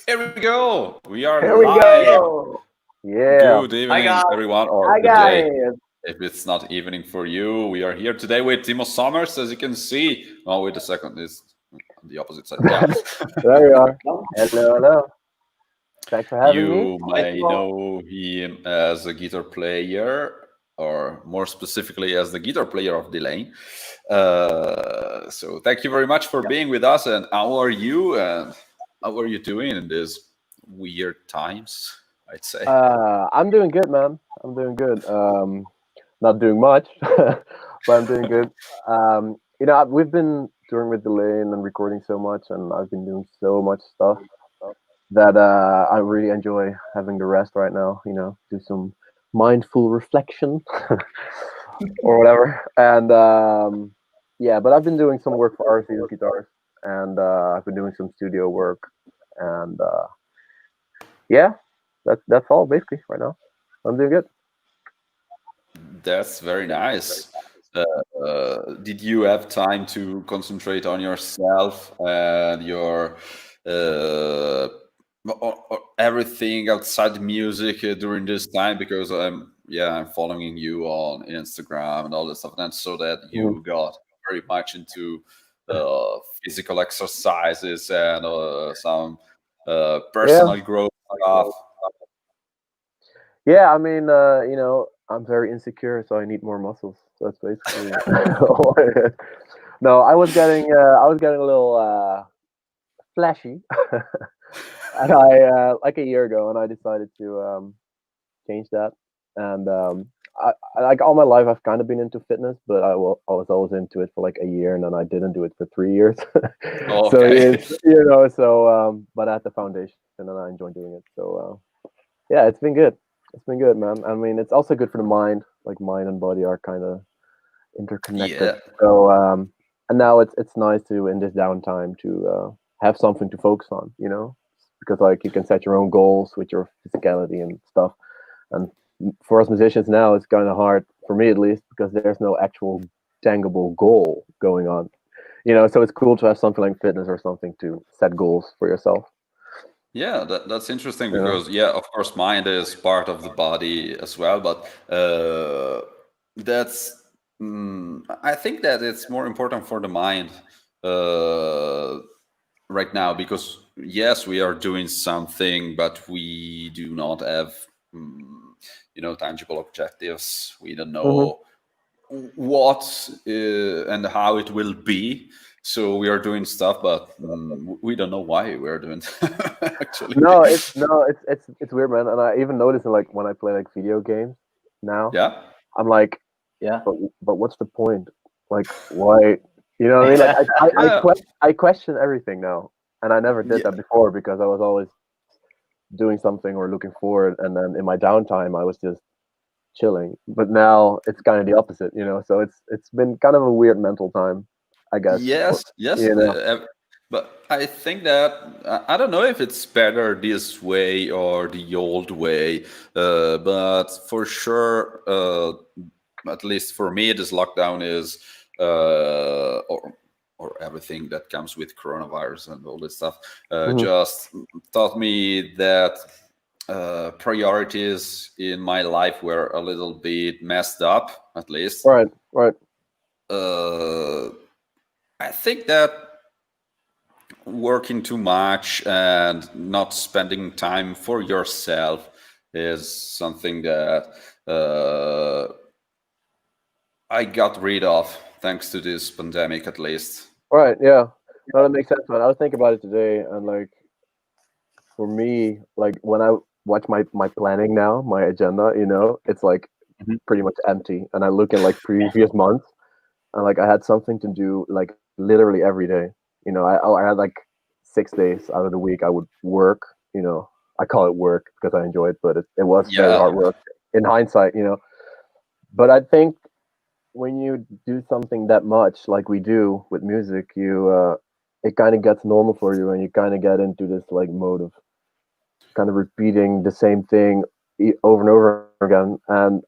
Here we go. We are Here we live. go. Yeah. Good Hi evening, guys. everyone, or I good got day it. if it's not evening for you. We are here today with Timo SOMERS, as you can see. Oh, wait a second. It's on the opposite side. Yeah. There we are. Hello, hello. Thanks for having me. You may know him as a guitar player, or more specifically, as the guitar player of Delain. So thank you very much for being with us. And how are you? And how are you doing in these weird times, I'd say? I'm doing good, man. I'm doing good. Not doing much, but I'm doing good. We've been touring with Delain and recording so much, and I've been doing so much stuff that I really enjoy having the rest right now. Do some mindful reflection or whatever. And yeah, but I've been doing some work for RC's guitars, and I've been doing some studio work, and yeah, that's all basically right now. I'm doing good. That's very nice. Did you have time to concentrate on yourself and your or everything outside the music during this time? Because I'm following you on Instagram and all this stuff, and so that Mhm. you got very much into physical exercises and some Yeah, personal growth stuff. yeah. I mean, I'm very insecure, so I need more muscles. So that's basically all it is. No, I was getting a little flashy, and I like a year ago, and I decided to change that. And like all my life, I've kind of been into fitness, but I was always into it for like a year, and then I didn't do it for 3 years. So Okay. but at the foundation, and I enjoy doing it. So yeah, it's been good. It's been good, man. I mean, it's also good for the mind. Like mind and body are kind of interconnected. Yeah. So and now it's nice to in this downtime to have something to focus on. Because like you can set your own goals with your physicality and stuff. And for us musicians now, it's kind of hard for me at least because there's no actual tangible goal going on. So it's cool to have something like fitness or something to set goals for yourself. Yeah, that's interesting You know. because yeah, of course, mind is part of the body as well, but that's I think that it's more important for the mind uh, right now because yes, we are doing something, but we do not have tangible objectives. We don't Hmm. know what and how it will be. So we are doing stuff, but we don't know why we are doing actually. No, it's weird, man. And I even notice like when I play like video games now, Yeah. I'm like, Yeah. but what's the point? Like, why? You know what I mean? Like, Yeah. I question everything now, and I never did Yeah. that before because I was always doing something or looking forward, and then in my downtime, I was just chilling. But now it's kind of the opposite, So it's been kind of a weird mental time, I guess. Yes. Yes. You know. But I think that I don't know if it's better this way or the old way, but for sure, at least for me, this lockdown is, or everything that comes with coronavirus and all this stuff, Hmm. just taught me that priorities in my life were a little bit messed up, at least. Right, right. Uh, I think that working too much and not spending time for yourself is something that I got rid of thanks to this pandemic, at least. Right, yeah. No, that makes sense, man. I was thinking about it today, and like for me, like when I watch my planning now, my agenda, it's like Mhm. pretty much empty. And I look at like previous months, and like I had something to do like literally every day. I had like 6 days out of the week I would work. I call it work because I enjoy it, but it was very Yeah, hard work in hindsight. But I think when you do something that much like we do with music, it kind of gets normal for you, and you kind of get into this like mode of kind of repeating the same thing over and over again. And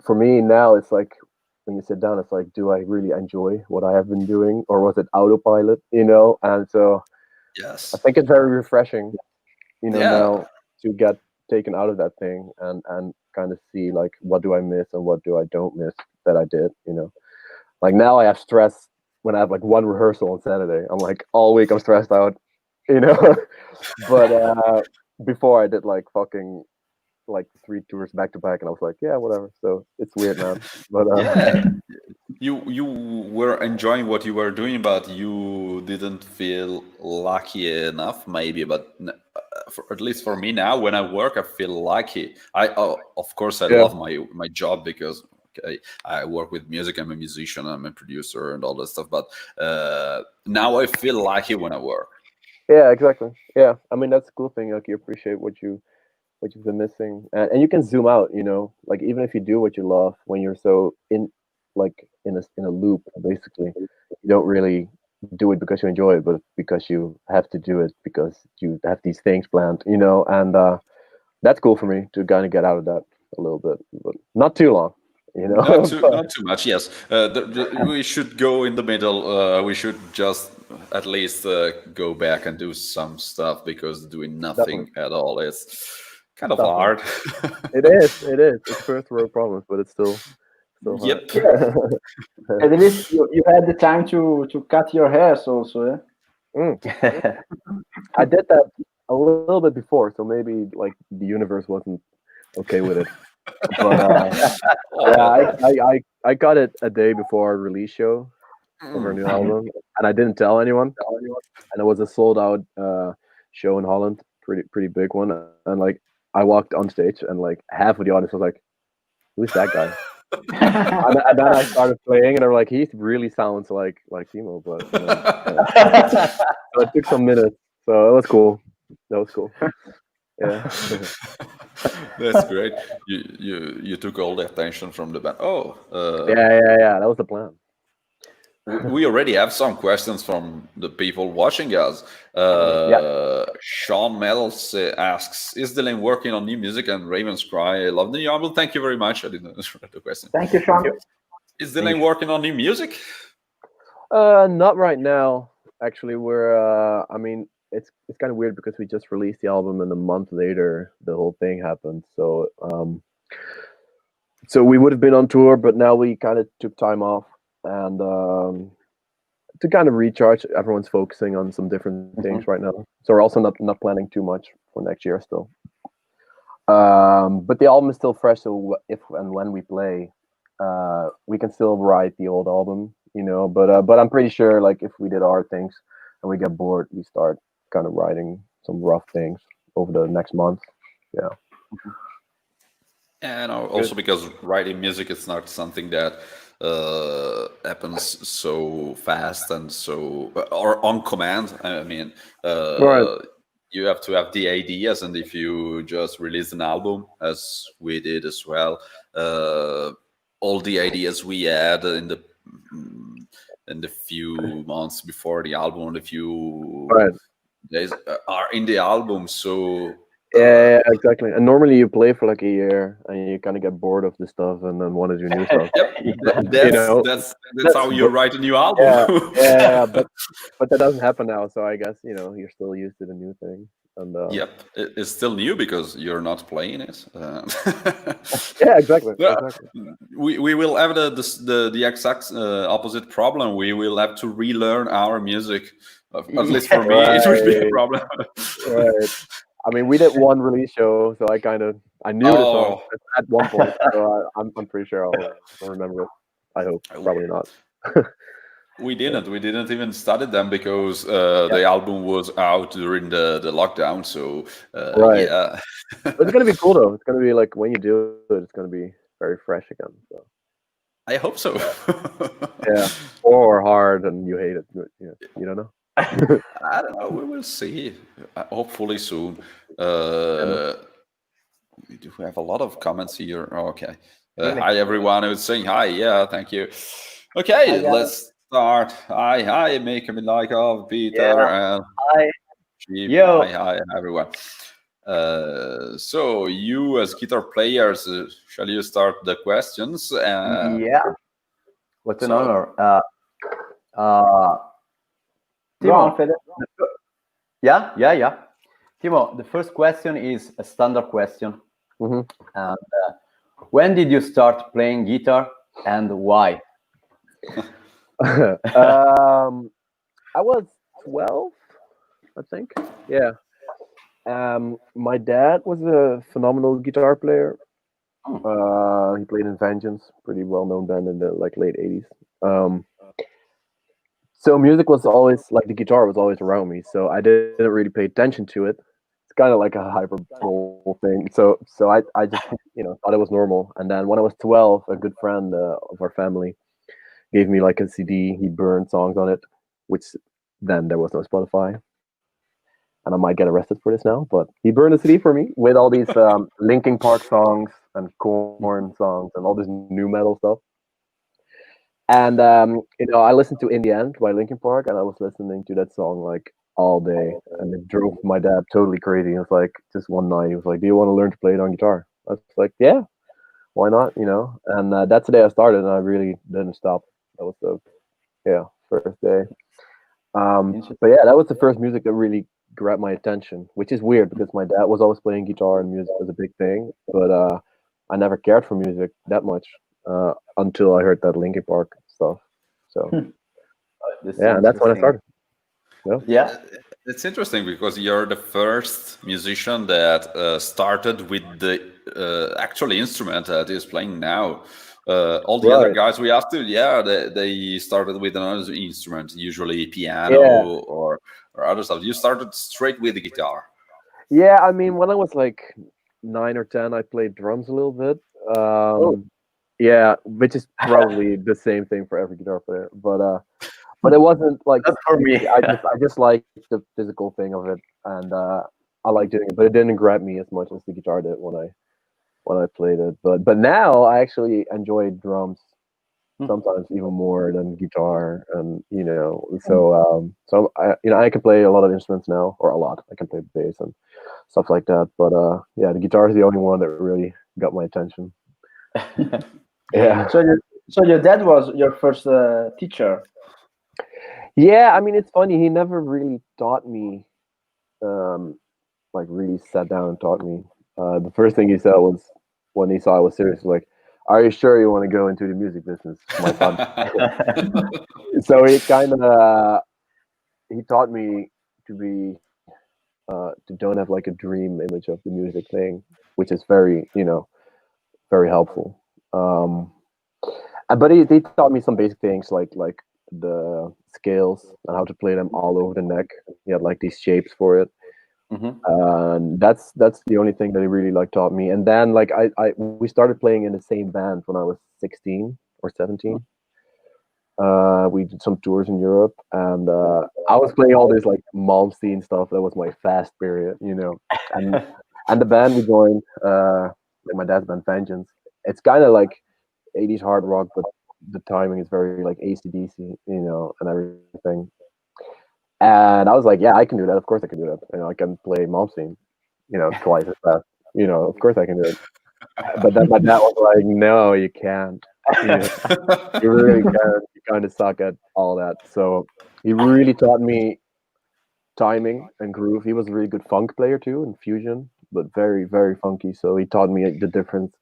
for me now, it's like when you sit down, it's like, do I really enjoy what I have been doing, or was it autopilot? And so I Yes. think it's very refreshing, Yeah. now to get taken out of that thing and kind of see like what do I miss and what do I don't miss that I did. Like now I have stress when I have like one rehearsal on Saturday. I'm like all week I'm stressed out, you know. But before I did like fucking like 3 tours back to back, and I was like, yeah, whatever. So it's weird, man. But Yeah. You were enjoying what you were doing, but you didn't feel lucky enough, maybe. But at least for me now, when I work, I feel lucky. Of course, I yeah, love my job because okay, I work with music. I'm a musician. I'm a producer and all that stuff. But now I feel lucky when I work. yeah, exactly. Yeah, I mean that's a cool thing. Like you appreciate what you've been missing, and you can zoom out. Like even if you do what you love, when you're so in like in a loop, basically, you don't really do it because you enjoy it, but because you have to do it because you have these things planned. And that's cool for me to kind of get out of that a little bit, but not too long. Not too much. Yes, we should go in the middle. We should just at least go back and do some stuff because doing Definitely, nothing at all is kind of definitely. hard. It is. It is. It's first world problems, but it's still hard. Yep. Yes. At least you had the time to cut your hairs also, yeah? Mm. I did that a little bit before, so maybe like the universe wasn't okay with it. But yeah, I, Oh. I I I got it a day before our release show of our new album, and I didn't tell anyone. And it was a sold out show in Holland, pretty big one. And like I walked on stage, and like half of the audience was like, "Who's that guy?" And then I started playing, and they were like, "He really sounds like Timo." But so it took some minutes, so it was cool. That was cool. Yeah. That's great. You took all the attention from the band. Oh, Yeah. That was the plan. we already have some questions from the people watching us. Yeah. Sean Medals asks, "Is Delain working on new music?" And Ravenscry, "I love the new album." Thank you very much. I didn't read the question. Thank you, Sean. Is Delain working on new music? Not right now. Actually, we're. I mean, it's kind of weird because we just released the album, and a month later, the whole thing happened. So we would have been on tour, but now we kind of took time off, and to kind of recharge. Everyone's focusing on some different things right now, so we're also not planning too much for next year still. But the album is still fresh, so if and when we play, we can still write the old album, But I'm pretty sure, like, if we did our things and we get bored, we start kind of writing some rough things over the next month. Yeah. And also because writing music is not something that happens so fast and so or on command. I mean, Right. you have to have the ideas, and if you just release an album, as we did as well, all the ideas we had in the few months before the album, the few Right. days are in the album. So Yeah, exactly. And normally you play for like a year and you kind of get bored of the stuff and then want to do new stuff. yep, You know, that's how you but write a new yeah, album. but that doesn't happen now. So I guess you're still used to the new thing. And Yep, it's still new because you're not playing it. yeah, exactly, Yeah, exactly. we will have the exact opposite problem. We will have to relearn our music. At least for me, it would be a Right, problem. right. I mean, we did one release show, so I knew the song Oh, at one point. So I'm pretty sure I'll remember it. I hope. Probably not. we Yeah. didn't. We didn't even study them because Yeah. the album was out during the lockdown. So Right. yeah. But it's gonna be cool though. It's gonna be like when you do it, it's gonna be very fresh again. So I hope so. yeah, or hard and you hate it. You don't know. I don't know. We will see. Hopefully soon. Uh, we do have a lot of comments here. Okay. Hi, everyone who's saying hi. Yeah, thank you. Okay, Hi, guys. let's start. Hi, make me like of Peter and Hi. Sheep. Yo. Hi, everyone. So you as guitar players, shall you start the questions? Yeah, what's an So- honor. Go on, Timo, Fede. Yeah. Timo, the first question is a standard question. Mhm. And, when did you start playing guitar and why? I was 12, I think. Yeah. My dad was a phenomenal guitar player. He played in Vengeance, pretty well-known band in the like late '80s. Um, so music was always like the guitar was always around me. So I didn't really pay attention to it. It's kind of like a hyperbole thing. So I just thought it was normal. And then when I was 12, a good friend of our family gave me like a CD. He burned songs on it, which then there was no Spotify. And I might get arrested for this now, but he burned a CD for me with all these Linkin Park songs and Korn songs and all this new metal stuff. And I listened to "In the End" by Linkin Park, and I was listening to that song like all day, and it drove my dad totally crazy. It was like just one night, he was like, "Do you want to learn to play it on guitar?" I was like, "Yeah, why not?" And that's the day I started, and I really didn't stop. That was the first day. But yeah, that was the first music that really grabbed my attention, which is weird because my dad was always playing guitar and music was a big thing, but I never cared for music that much until I heard that Linkin Park stuff. So yeah, and that's when I started. Yeah. It's interesting because you're the first musician that started with the actual instrument that is playing now. All the other Right. guys we asked to, they started with another instrument, usually piano Yeah. or other stuff. You started straight with the guitar. Yeah, I mean, when I was like 9 or 10, I played drums a little bit. Yeah, which is probably the same thing for every guitar player, but it wasn't like Not for me. I just like the physical thing of it, and I like doing it, but it didn't grab me as much as the guitar did when I played it. But now I actually enjoy drums sometimes even more than guitar, and so I can play a lot of instruments now, or a lot. I can play bass and stuff like that. But yeah, the guitar is the only one that really got my attention. Yeah. So your dad was your first teacher. Yeah, I mean, it's funny. He never really taught me, um, like really sat down and taught me. The first thing he said was when he saw I was serious, like, "Are you sure you want to go into the music business, my son?" So he kind of he taught me to be to don't have like a dream image of the music thing, which is very very helpful. Um, but he taught me some basic things like the scales and how to play them all over the neck. He had like these shapes for it. And that's the only thing that he really like taught me. And then like we started playing in the same band when I was 16 or 17. We did some tours in Europe, and I was playing all this like Malmsteen stuff. That was my fast period, and the band we joined, like my dad's band Vengeance. It's kind of like 80s hard rock, but the timing is very like AC/DC, and everything. And I was like, yeah, I can do that. Of course I can do that. I can play Malmsteen, twice as fast. Of course I can do it. But then my dad was like, no, you can't. You really can't. You kind of suck at all that. So he really taught me timing and groove. He was a really good funk player too, and fusion, but very, very funky. So he taught me the difference.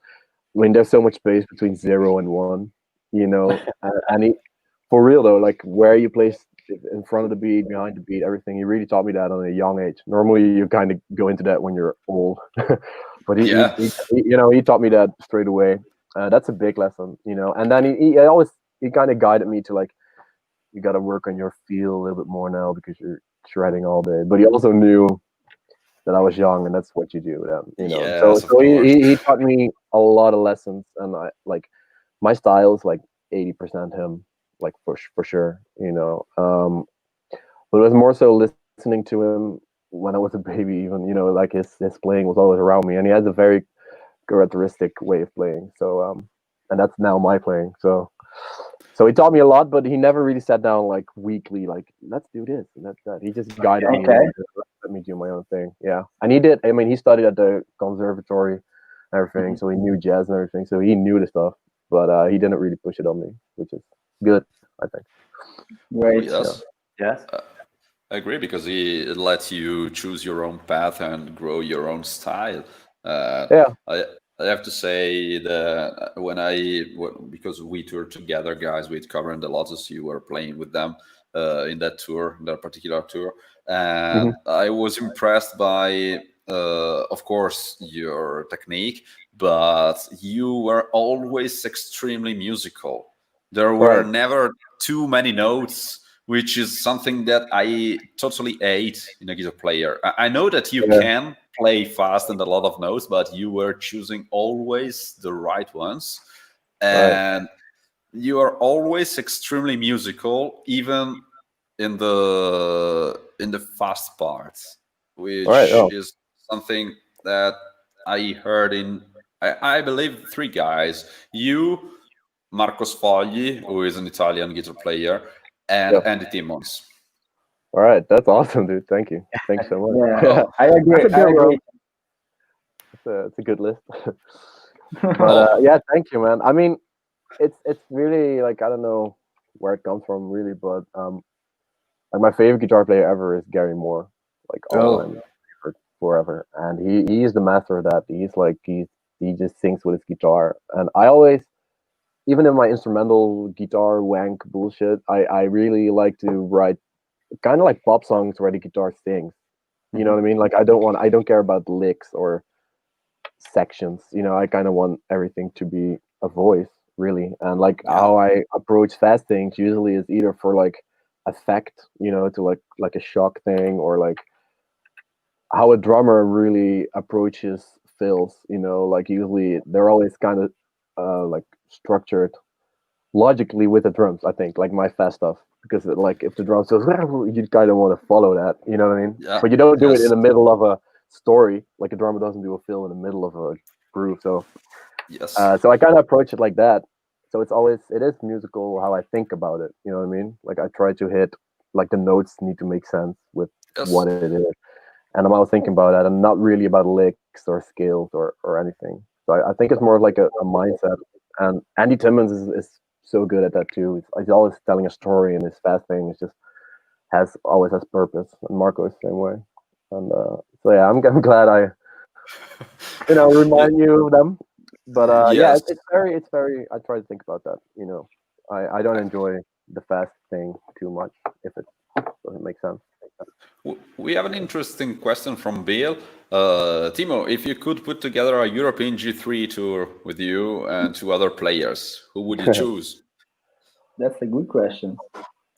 I mean, there's so much space between 0 and 1, and he, for real though, like where you place in front of the beat, behind the beat, everything. He really taught me that on a young age. Normally, you kind of go into that when you're old, but he taught me that straight away. That's a big lesson, And then he kind of guided me to like, you got to work on your feel a little bit more now because you're shredding all day. But he also knew that I was young, and that's what you do. Yes, So he taught me a lot of lessons, and I like my style is like 80% him, like for sure. But it was more so listening to him when I was a baby. Even like his playing was always around me, and he has a very characteristic way of playing. So and that's now my playing. So he taught me a lot, but he never really sat down like weekly, like let's do this and that's that. He just guided me, and let me do my own thing. Yeah, and he did. I mean, he studied at the conservatory, and everything, so he knew jazz and everything. So he knew the stuff, but he didn't really push it on me, which is good, I think. Great. Yes. Yes. I agree because it lets you choose your own path and grow your own style. Yeah. I have to say that because we toured together, guys, with Cover and the Lotus, you were playing with them in that tour, that particular tour, and I was impressed by, of course, your technique, but you were always extremely musical. There were Right. never too many notes, which is something that I totally hate in a guitar player. I know that you Yeah. can play fast and a lot of notes, but you were choosing always the right ones. Right. And you are always extremely musical, even in the fast parts, Right. which Oh. is something that I heard in I believe three guys. You, Marcos Fogli, who is an Italian guitar player, and Yeah. Andy Timmons. All right. That's awesome, dude. Thank you. Thanks so much. Yeah, Oh, I That's agree. a I good agree. one. It's a good list. But oh, yeah, thank you, man. I mean, it's really like I don't know where it comes from, really, but like my favorite guitar player ever is Gary Moore, like all Oh, time, forever, and he's the master of that. He just sings with his guitar, and I always, even in my instrumental guitar wank bullshit, I really like to write kind of like pop songs where the guitar sings. You know what I mean? Like I don't care about licks or sections. You know, I kind of want everything to be a voice, really. And like yeah, how I approach fast things usually is either for like effect, you know, to like a shock thing, or like how a drummer really approaches fills. You know, like usually they're always kind of like structured logically with the drums. I think like my fast stuff, because like if the drums goes, you kind of want to follow that. You know what I mean? yeah, But you don't do it in yes, the middle of a story. Like a drummer doesn't do a fill in the middle of a groove. yes, So I kind of approach it like that. So it is musical how I think about it. You know what I mean? Like I try to hit like the notes need to make sense with yes. what it is, and I'm always thinking about that, and not really about licks or scales or anything. So I think it's more of like a mindset. And Andy Timmons is so good at that too. He's always telling a story, and his fast thing is just always has purpose. And Marco is the same way. And so yeah, I'm glad I Yeah, remind you of them. But yeah, yes. it's very. I try to think about that. You know, I don't enjoy the fast thing too much if it doesn't make sense. We have an interesting question from Bill. Timo, if you could put together a European G3 tour with you and two other players, who would you choose? that's a good question.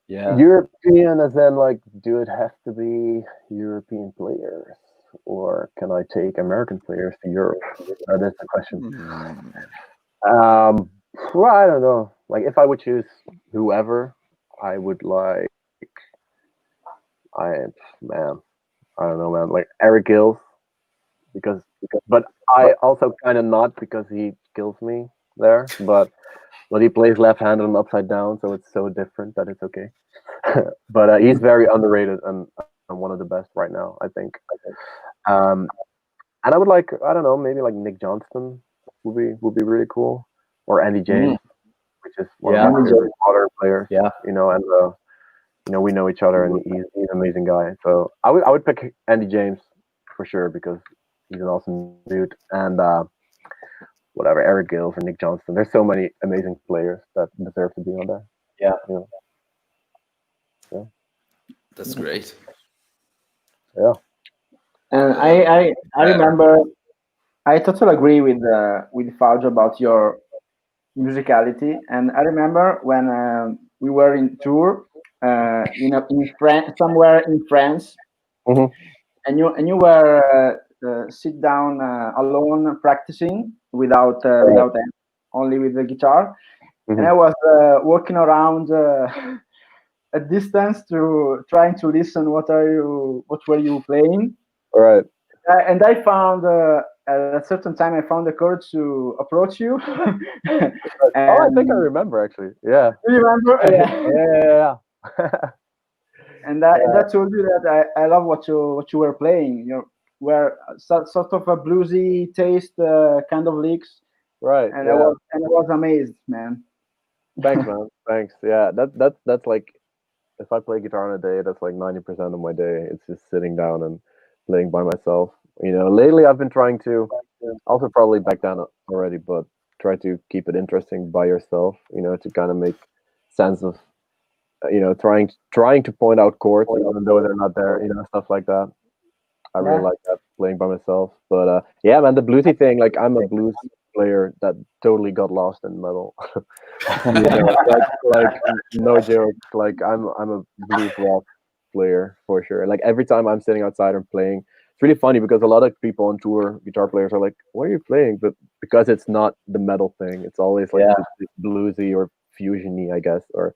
Yeah. European, as in like, do it have to be European players, or can I take American players to Europe? That is the question. Hmm. Well, I don't know. Like, if I would choose whoever, I would like. I man, I don't know, man. Like Eric Gills, but I also kind of not because he kills me there. But he plays left-handed and upside down, so it's so different that it's okay. But he's very underrated and one of the best right now, I think. Um, and I would like, I don't know, maybe like Nick Johnston would be really cool, or Andy James, Mm. which is one Yeah. of my favorite modern players. Yeah. You know, and we know each other, and he's an amazing guy. So I would pick Andy James for sure because he's an awesome dude, and whatever Eric Gills or Nick Johnston. There's so many amazing players that deserve to be on there. Yeah. You know, yeah, That's great. yeah. And Uh, I Better. remember I totally agree with Faujo about your musicality. And I remember when we were in tour in France, somewhere in France, Hmm. and you were sit down alone practicing Right. without only with the guitar, and I Hmm. was walking around at distance to trying to listen what were you playing. All right. And I found at a certain time I found the courage to approach you. Oh, I think I And remember actually. Yeah. you remember? Yeah. Yeah. Yeah. And Yeah. that told you that I love what you were playing. You were sort of a bluesy taste kind of licks, Right. and Yeah. I was amazed, man. Thanks, man. Thanks. Yeah. That's like if I play guitar on a day, that's like 90% of my day. It's just sitting down and playing by myself. Lately I've been trying to, also probably back down already, but try to keep it interesting by yourself. To kind of make sense of, trying to point out chords even though they're not there. Stuff like that. I really Yeah. like that, playing by myself. But yeah, man, the bluesy thing, like I'm a blues player that totally got lost in metal. Like no joke. Like I'm a blues rock player for sure. Like every time I'm sitting outside and playing, it's really funny because a lot of people on tour, guitar players, are like, "What are you playing?" But because it's not the metal thing, it's always like this bluesy or fusiony, I guess, or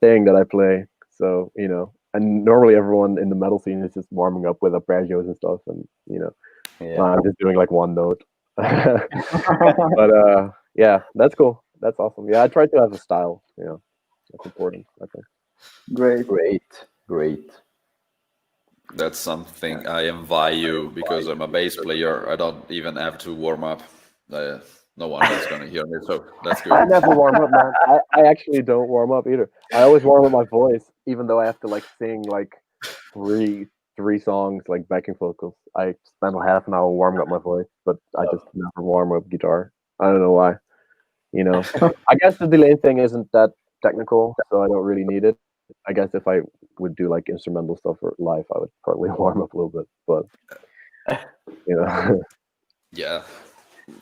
thing that I play. So and normally everyone in the metal scene is just warming up with arpeggios and stuff, and I'm just doing like one note. But yeah, that's cool. That's awesome. Yeah, I try to have a style. That's important, I think. Great. That's something I envy you because I'm a bass player. I don't even have to warm up. No one is going to hear me, so that's I good. never warm up, man. I actually don't warm up either. I always warm up my voice, even though I have to like sing like three songs like backing vocals. I spend half an hour warming up my voice, but I just never warm up guitar. I don't know why. I guess the Delain thing isn't that technical, so I don't really need it. I guess if I would do like instrumental stuff for live, I would probably warm up a little bit, but Yeah,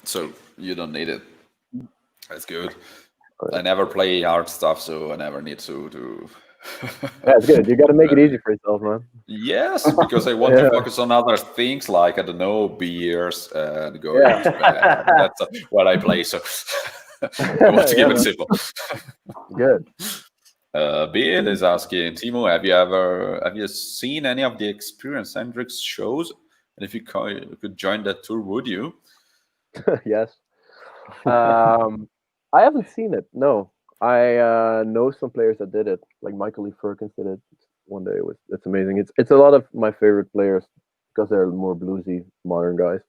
so you don't need it. That's good. I never play hard stuff, so I never need to. That's good. You got to make it easy for yourself, man. Yes, because I want to focus on other things like, I don't know, beers and going to bed. That's what I play. So I want to keep it simple. Good. Bill is asking, Timo, have you seen any of the Experience Hendrix shows? And if you could join that tour, would you? Yes. I haven't seen it. No, I know some players that did it. Like Michael Lee Firkins did it one day. It's amazing. It's a lot of my favorite players because they're more bluesy modern guys.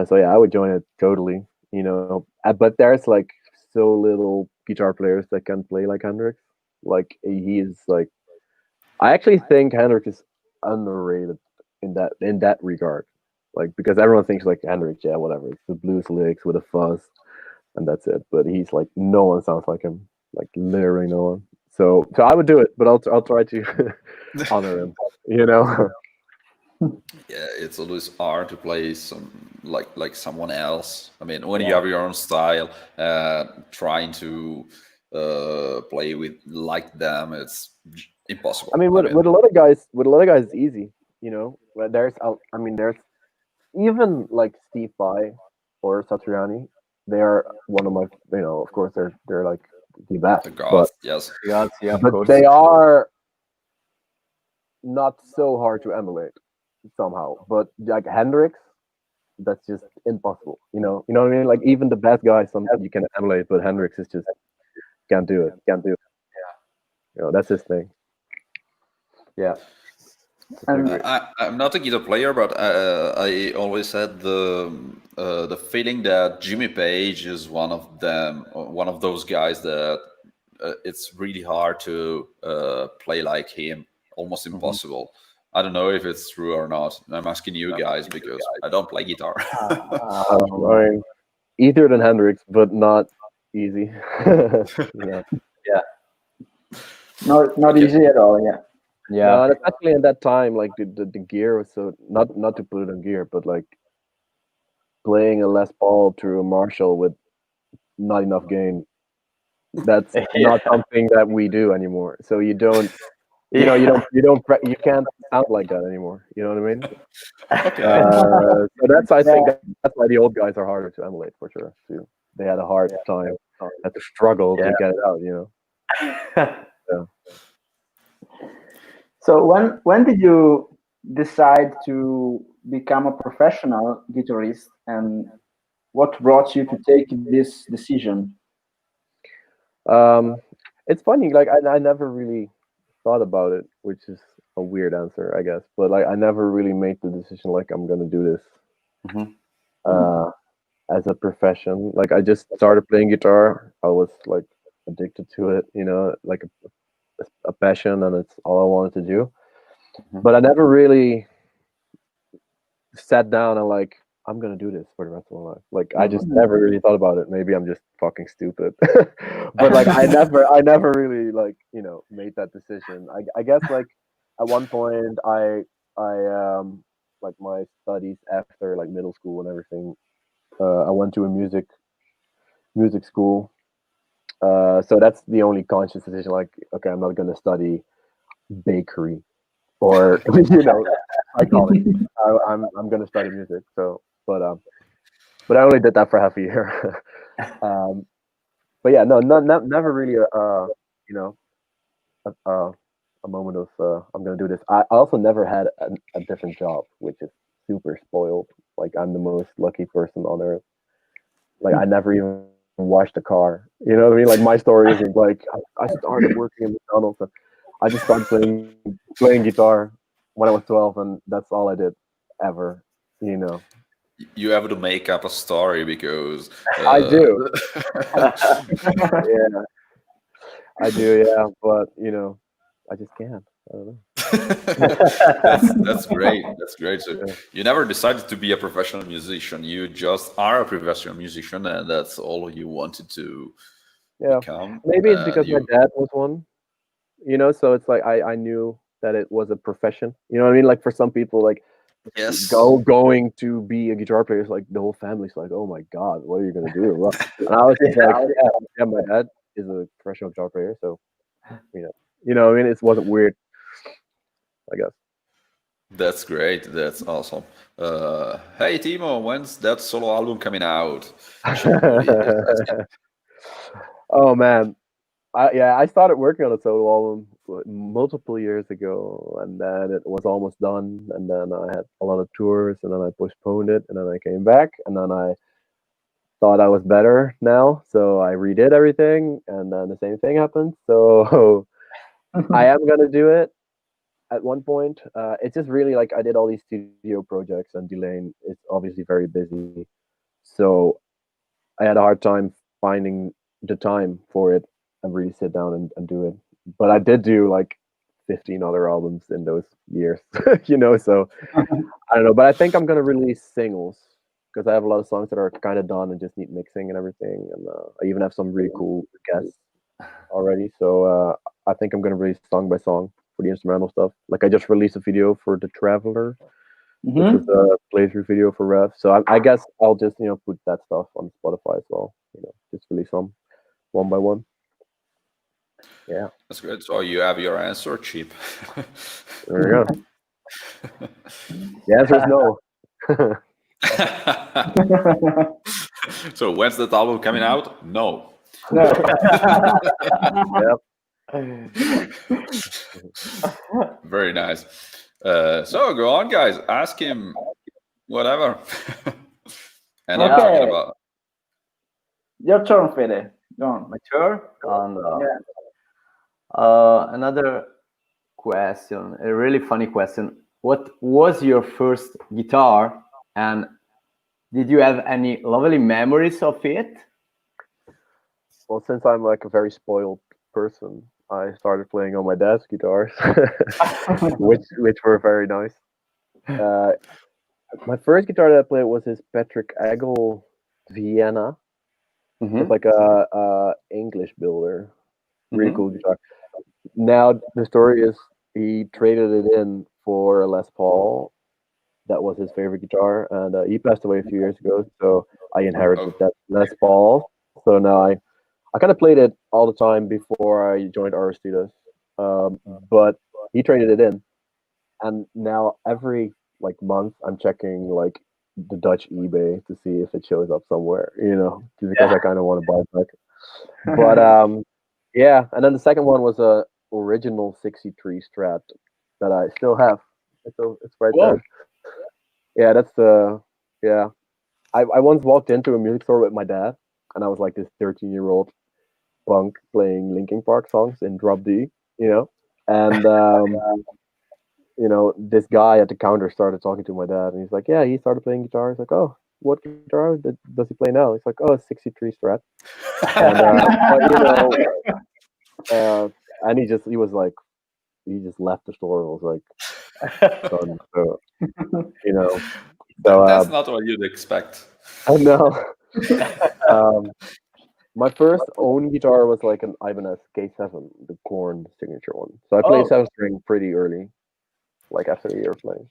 So yeah, I would join it totally. But there's like so little guitar players that can play like Hendrix. Like he is like, I actually think Hendrix is underrated in that regard. Like because everyone thinks like Hendrix, yeah, whatever. It's the blues licks with a fuzz, and that's it. But he's like, no one sounds like him. Like literally no one. So I would do it, but I'll try to honor him. Yeah, it's always hard to play some like someone else. I mean, when you have your own style, trying to play with like them, it's impossible. I mean, with a lot of guys, it's easy. But there's even like Steve Vai or Satriani. They are one of my, of course they're like the best. The gods, yes. But they are not so hard to emulate somehow. But like Hendrix, that's just impossible. You know what I mean? Like even the best guys, some you can emulate, but Hendrix is just can't do it. Yeah. That's his thing. Yeah. I'm not a guitar player, but I always had the feeling that Jimmy Page is one of them, one of those guys that it's really hard to play like him, almost impossible. I don't know if it's true or not. I'm asking you guys because I don't play guitar. I mean, easier than Hendrix, but not easy. Not easy at all. Yeah. And especially in that time, like the gear was so not to put it on gear, but like playing a Les Paul to a Marshall with not enough gain. That's not something that we do anymore. So you don't, you can't sound like that anymore. You know what I mean? Okay. So I think that's why the old guys are harder to emulate for sure. Too. They had a hard time, had to struggle to get it out. So when did you decide to become a professional guitarist, and what brought you to take this decision? It's funny. Like I never really thought about it, which is a weird answer, I guess. But like I never really made the decision like I'm gonna do this as a profession. Like I just started playing guitar. I was like addicted to it, like a passion and it's all I wanted to do. Mhm. But I never really sat down and like, I'm gonna do this for the rest of my life. Like I just never really thought about it. Maybe I'm just fucking stupid. But like I never really like, made that decision. I guess like at one point I like my studies after like middle school and everything, I went to a music school. So that's the only conscious decision. Like, okay, I'm not gonna study bakery or psychology. I'm gonna study music. So, but I only did that for half a year. But yeah, no, never really you know, a, a moment of I'm gonna do this. I also never had a different job, which is super spoiled. Like I'm the most lucky person on earth. Like I never even washed a car. You know what I mean? Like my story isn't like I started working in McDonald's. And I just started playing guitar when I was 12, and that's all I did ever. You know, You have to make up a story because I do. Yeah, I do. Yeah, but I just can't. I don't know. that's great. That's great. So Yeah. you never decided to be a professional musician. You just are a professional musician, and that's all you wanted to Yeah, become. maybe it's And because my you, dad was one. So it's like I knew that it was a profession. You know what I mean? Like for some people, like yes, going to be a guitar player is like the whole family's like, oh my god, what are you gonna do? Well, and I was just like, yeah, my dad is a professional guitar player, so what I mean, it wasn't weird, I guess. that's great. That's awesome. Hey Timo, when's that solo album coming out? Somebody is asking. Oh man, I started working on a solo album multiple years ago, and then it was almost done, and then I had a lot of tours, and then I postponed it, and then I came back, and then I thought I was better now, so I redid everything, and then the same thing happened. So I am gonna do it at one point. It's just really like I did all these studio projects, and Delain is obviously very busy, so I had a hard time finding the time for it and really sit down and do it. But I did do like 15 other albums in those years, So I don't know, but I think I'm gonna release singles because I have a lot of songs that are kind of done and just need mixing and everything, and I even have some really cool guests already. So I think I'm gonna release song by song for the instrumental stuff. Like I just released a video for The Traveler, which was a playthrough video for Rev. So I guess I'll just put that stuff on Spotify as well. Just release them one by one. Yeah, That's great. So you have your answer, cheap. there we go. The answer is no. So when's that album coming out? No. Yep. Very nice. So go on, guys. Ask him whatever. And I'm talking Okay. about. Your turn, Fede. Go on. Mature. And another question, a really funny question. What was your first guitar, and did you have any lovely memories of it? Well, since I'm like a very spoiled person, I started playing on my dad's guitars, which were very nice. My first guitar that I played was his Patrick Agel Vienna. It's like a English builder, really cool guitar. Now the story is he traded it in for a Les Paul. That was his favorite guitar, and he passed away a few years ago. So I inherited that Les Paul. So now I kind of played it all the time before I joined Aristides. But he traded it in, and now every like month I'm checking like the Dutch eBay to see if it shows up somewhere. Just because I kind of want to buy it back. But yeah, and then the second one was a original 63 Strat that I still have. It's right there. Yeah, that's the yeah. I once walked into a music store with my dad, and I was like this 13-year-old punk playing Linkin Park songs in drop D, and this guy at the counter started talking to my dad, and he's like, "Yeah, he started playing guitar." He's like, "Oh, what guitar does he play now?" He's like, "Oh, 63 Strat." And, and he just left the store and was like done. So That's not what you'd expect. I know. My first own guitar was like an Ibanez K7, the Korn signature one. So I played 7-string pretty early, like after a year of playing.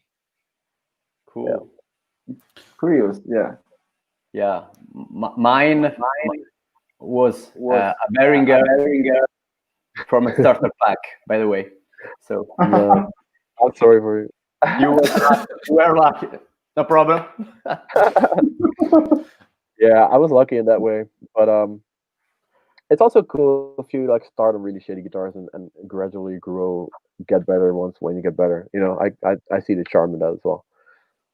Cool. Curious, yeah. Yeah, mine was a Behringer from a starter pack, by the way. So I'm sorry for you. you were lucky. No problem. Yeah, I was lucky in that way, but it's also cool if you like start on really shitty guitars and gradually get better once when you get better. I see the charm in that as well.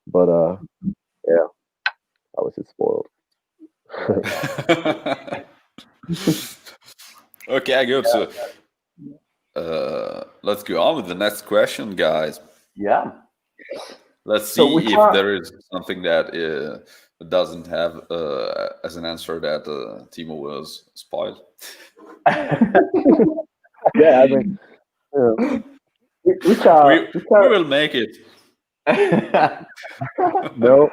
But yeah, I was just spoiled. Okay, good. So let's go on with the next question, guys. Yeah. Let's see if there is something that doesn't have as an answer that Timo was spoiled. Yeah, I mean, Which we will make it. No.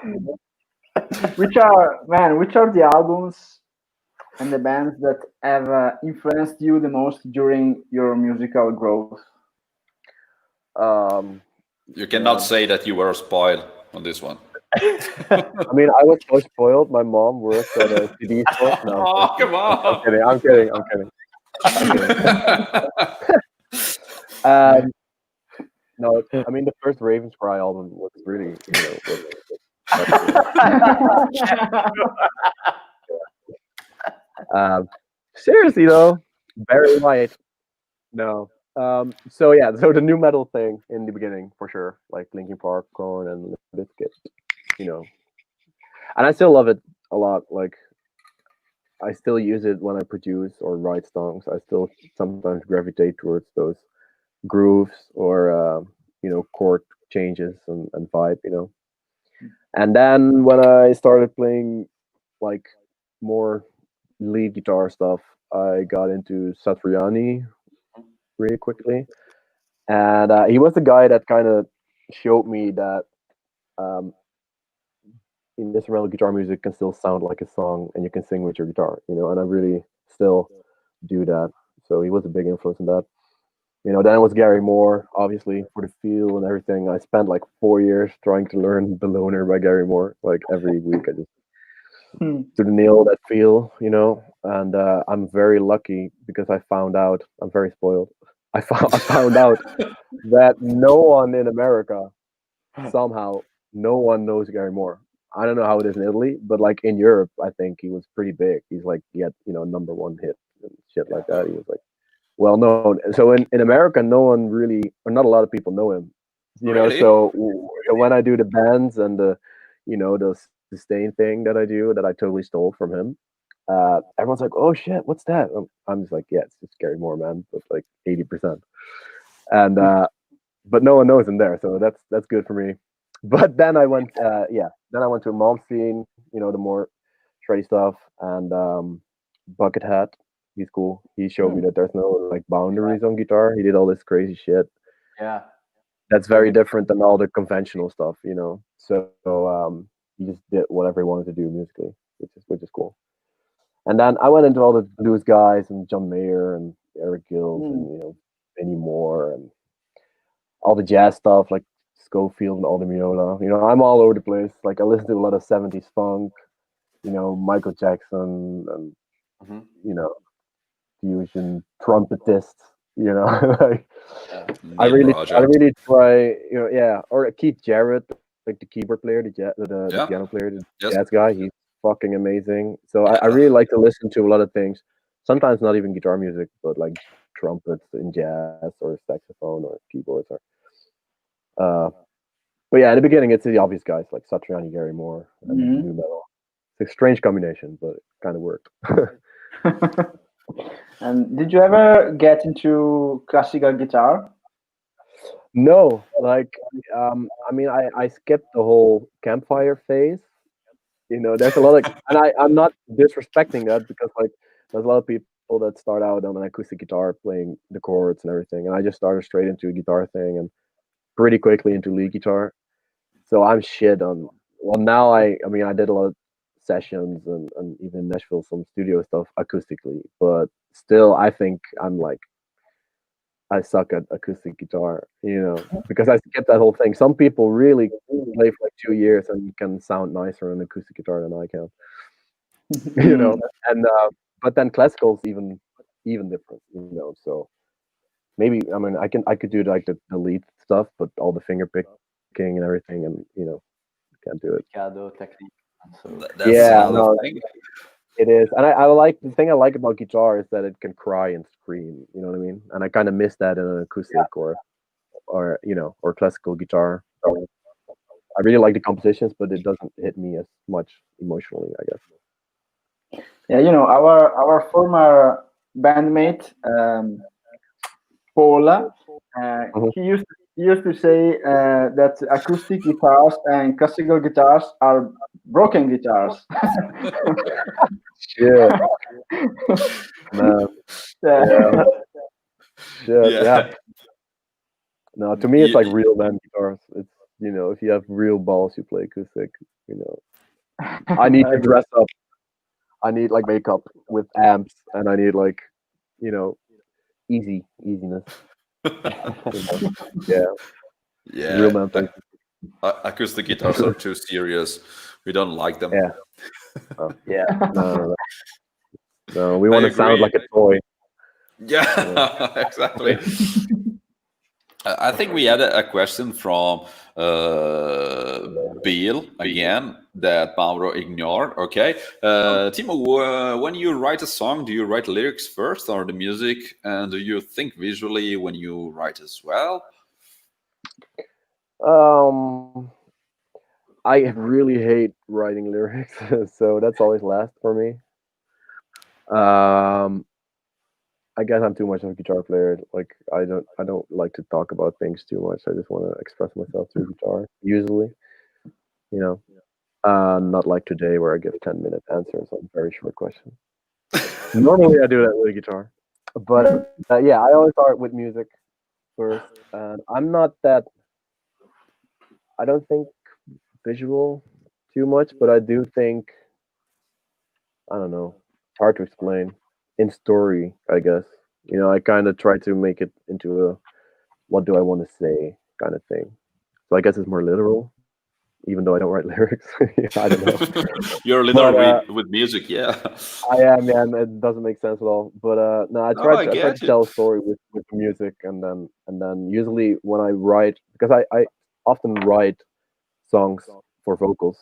Which are the albums and the bands that have influenced you the most during your musical growth? You cannot say that you were spoiled on this one. I mean, I was so spoiled. My mom worked at a CD store. No, oh, come on! I'm kidding. No, I mean the first Ravenscry album was really, seriously though, Barry White. No. So the new metal thing in the beginning for sure, like Linkin Park, Korn, and Limp Bizkit, and I still love it a lot. Like, I still use it when I produce or write songs. I still sometimes gravitate towards those grooves or chord changes and vibe, And then when I started playing like more lead guitar stuff, I got into Satriani really quickly, and he was the guy that kind of showed me that instrumental guitar music can still sound like a song and you can sing with your guitar, and I really still do that. So he was a big influence in that. Then it was Gary Moore, obviously, for the feel and everything. I spent like 4 years trying to learn The Loner by Gary Moore. Like every week I just to nail that feel, and I'm very lucky because I found out, I'm very spoiled. I found out that no one in America, somehow, no one knows Gary Moore. I don't know how it is in Italy, but like in Europe, I think he was pretty big. He's like, he had, number one hit and shit like that. He was like well known. So in America, no one really, or not a lot of people know him. Really? So when I do the bands and the, the sustain thing that I do, that I totally stole from him, everyone's like, "Oh shit, what's that?" I'm just like, "Yeah, it's just Gary Moore, man." But like 80%, and but no one knows him there, so that's good for me. But then I went, then I went to Malmsteen, the more shreddy stuff, and Buckethead. He's cool. He showed me that there's no like boundaries on guitar. He did all this crazy shit. Yeah. That's very different than all the conventional stuff, So he just did whatever he wanted to do musically, which is cool. And then I went into all the blues guys and John Mayer and Eric Gills and Benny Moore and all the jazz stuff like Schofield and Aldo Meola. I'm all over the place. Like I listen to a lot of 70s funk, Michael Jackson and fusion trumpetists, like I really try, or Keith Jarrett, like the keyboard player, the piano player, the jazz guy. He's fucking amazing. So I really like to listen to a lot of things. Sometimes not even guitar music, but like trumpets in jazz or saxophone or keyboards or. But yeah, in the beginning, it's the obvious guys like Satriani, Gary Moore, and new metal. It's a strange combination, but it kind of worked. And did you ever get into classical guitar? No, like I mean, I skipped the whole campfire phase. There's a lot of, and I'm not disrespecting that because like there's a lot of people people that start out on an acoustic guitar playing the chords and everything, and I just started straight into a guitar thing and pretty quickly into lead guitar. So I'm shit on. Well, now I mean, I did a lot of sessions and even in Nashville some studio stuff acoustically, but still, I think I'm like I suck at acoustic guitar, because I skip that whole thing. Some people really play for like 2 years and can sound nicer on an acoustic guitar than I can, And but then classical's even different, So maybe I mean I could do like the lead stuff, but all the finger picking and everything, and can't do it. Shadow technique. So That's Yeah, another no, thing. it is, and I like the thing I like about guitar is that it can cry and scream. You know what I mean? And I kind of miss that in an acoustic or classical guitar. I really like the compositions, but it doesn't hit me as much emotionally, I guess. Yeah, our former bandmate Paula, he used to say that acoustic guitars and classical guitars are broken guitars. Shit. Man. Yeah. Shit. Yeah. No, to me it's like real man guitars. It's if you have real balls, you play acoustic. I need to dress up. I need like makeup with amps, and I need like easiness. Yeah. Real man thing. Acoustic guitars are too serious. We don't like them. Yeah. Yeah. No, we want to sound like a toy. Yeah, exactly. I think we had a question from Bill again that Mauro ignored. Okay. Timo, when you write a song, do you write lyrics first or the music? And do you think visually when you write as well? I really hate writing lyrics, so that's always last for me. I guess I'm too much of a guitar player. Like I don't like to talk about things too much. I just want to express myself through guitar. Usually, not like today where I give 10-minute answers on very short questions. Normally I do that with a guitar, but yeah, I always start with music first. And I'm not that. I don't think visual too much, but I do think I don't know. It's hard to explain. In story, I guess. I kind of try to make it into a what do I want to say kind of thing. So I guess it's more literal, even though I don't write lyrics. I don't know. You're literal with music, yeah. I am, yeah, and it doesn't make sense at all. But no, I try to tell a story with music, and then usually when I write, because I often write songs for vocals,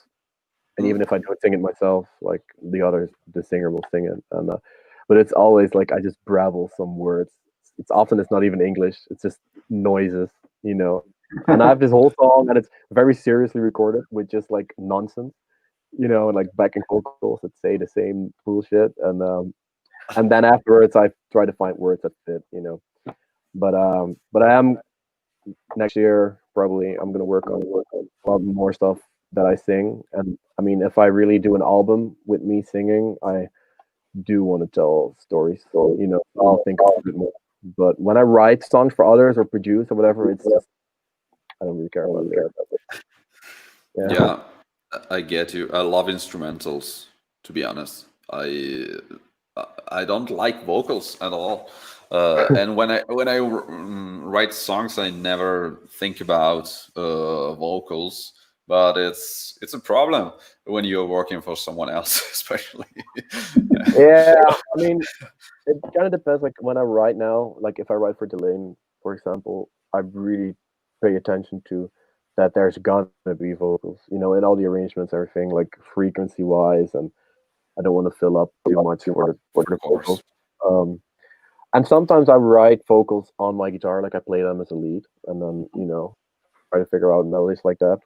and even if I don't sing it myself, like the singer will sing it, and but it's always like I just babble some words. It's not even English. It's just noises, And I have this whole song, and it's very seriously recorded with just like nonsense, and like backing vocals that say the same bullshit, and then afterwards I try to find words that fit, But I am next year probably I'm gonna work on a lot more stuff that I sing, and I mean if I really do an album with me singing, I do want to tell stories. So I'll think a bit more. But when I write songs for others or produce or whatever, it's just I don't really care about it. Yeah, I get you. I love instrumentals. To be honest, I don't like vocals at all. And when I write songs, I never think about vocals. But it's a problem when you're working for someone else, especially. Yeah, I mean, it kind of depends. Like when I write now, like if I write for Delain, for example, I really pay attention to that. There's gonna be vocals, in all the arrangements, everything, like frequency wise, and I don't want to fill up too much for the vocals. And sometimes I write vocals on my guitar, like I play them as a lead, and then try to figure out melodies like that.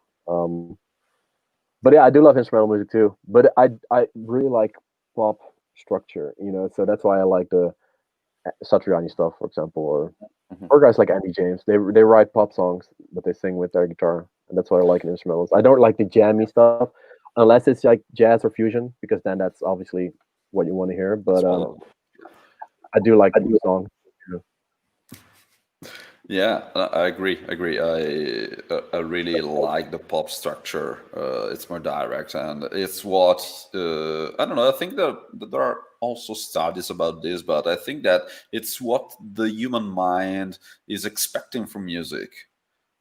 But yeah, I do love instrumental music too. But I really like pop structure, so that's why I like the Satriani stuff, for example, or guys like Andy James. They write pop songs, but they sing with their guitar, and that's what I like in instrumentals. I don't like the jammy stuff unless it's like jazz or fusion, because then that's obviously what you want to hear. But I do like the song. Yeah, I agree. I really like the pop structure. It's more direct, and it's what I don't know. I think that there are also studies about this, but I think that it's what the human mind is expecting from music.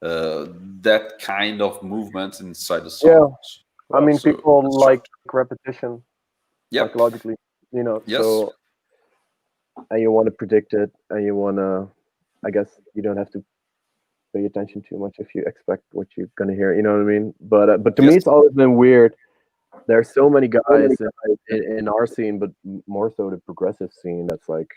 That kind of movement inside the Yeah, songs. I mean, So people the like structure. repetition Yep. psychologically, Yes. so, and you want to predict it, and you want to, I guess you don't have to pay attention too much if you expect what you're gonna hear. You know what I mean? But to me, Yes. it's always been weird. There's so many guys in our scene, but more so the progressive scene. That's like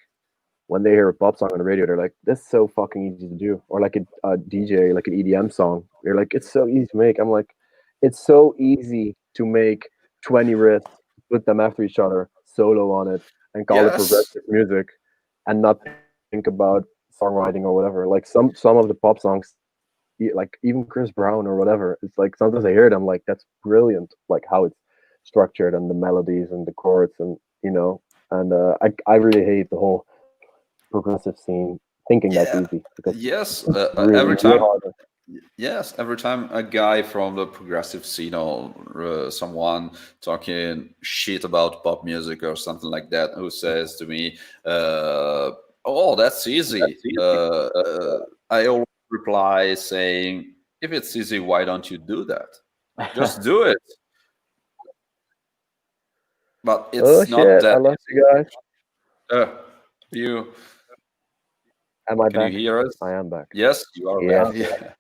when they hear a pop song on the radio, they're like, "That's so fucking easy to do." Or like a DJ, like an EDM song, they're like, "It's so easy to make." I'm like, "It's so easy to make 20 riffs, put them after each other, solo on it, and call it Yes. progressive music, and not think about songwriting or whatever." Like some of the pop songs, like even Chris Brown or whatever, it's like sometimes I hear it, I'm like, "That's brilliant!" Like how it's structured and the melodies and the chords and and I really hate the whole progressive scene thinking that's Yeah. easy because Yes. it's Every really time. hard. Yes, every time a guy from the progressive scene or someone talking shit about pop music or something like that who says to me, "Oh, that's easy," I always reply saying, "If it's easy, why don't you do that? Just do it." But Oh it's not shit! I that love easy. you guys. Uh, you Am I can you back? hear us? I am back. Yes, you are Yes. back.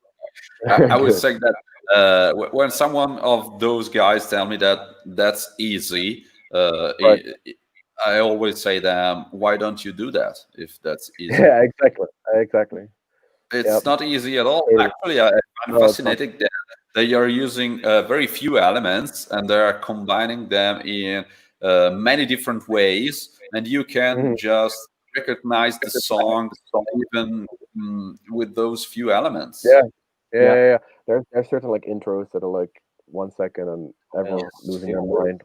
Yeah. I would Good. say that when someone of those guys tell me that that's easy, Right. I always say them, why don't you do that if that's easy? Yeah. Exactly. Exactly. It's Yep. not easy at all. Totally. Actually, I find No, it's not. fascinating that they are using very few elements and they are combining them in many different ways, and you can Mhm. just recognize the song even with those few elements. Yeah. Yeah. Yeah. Yeah. Yeah. There's certain like intros that are like 1 second and everyone's losing their mind.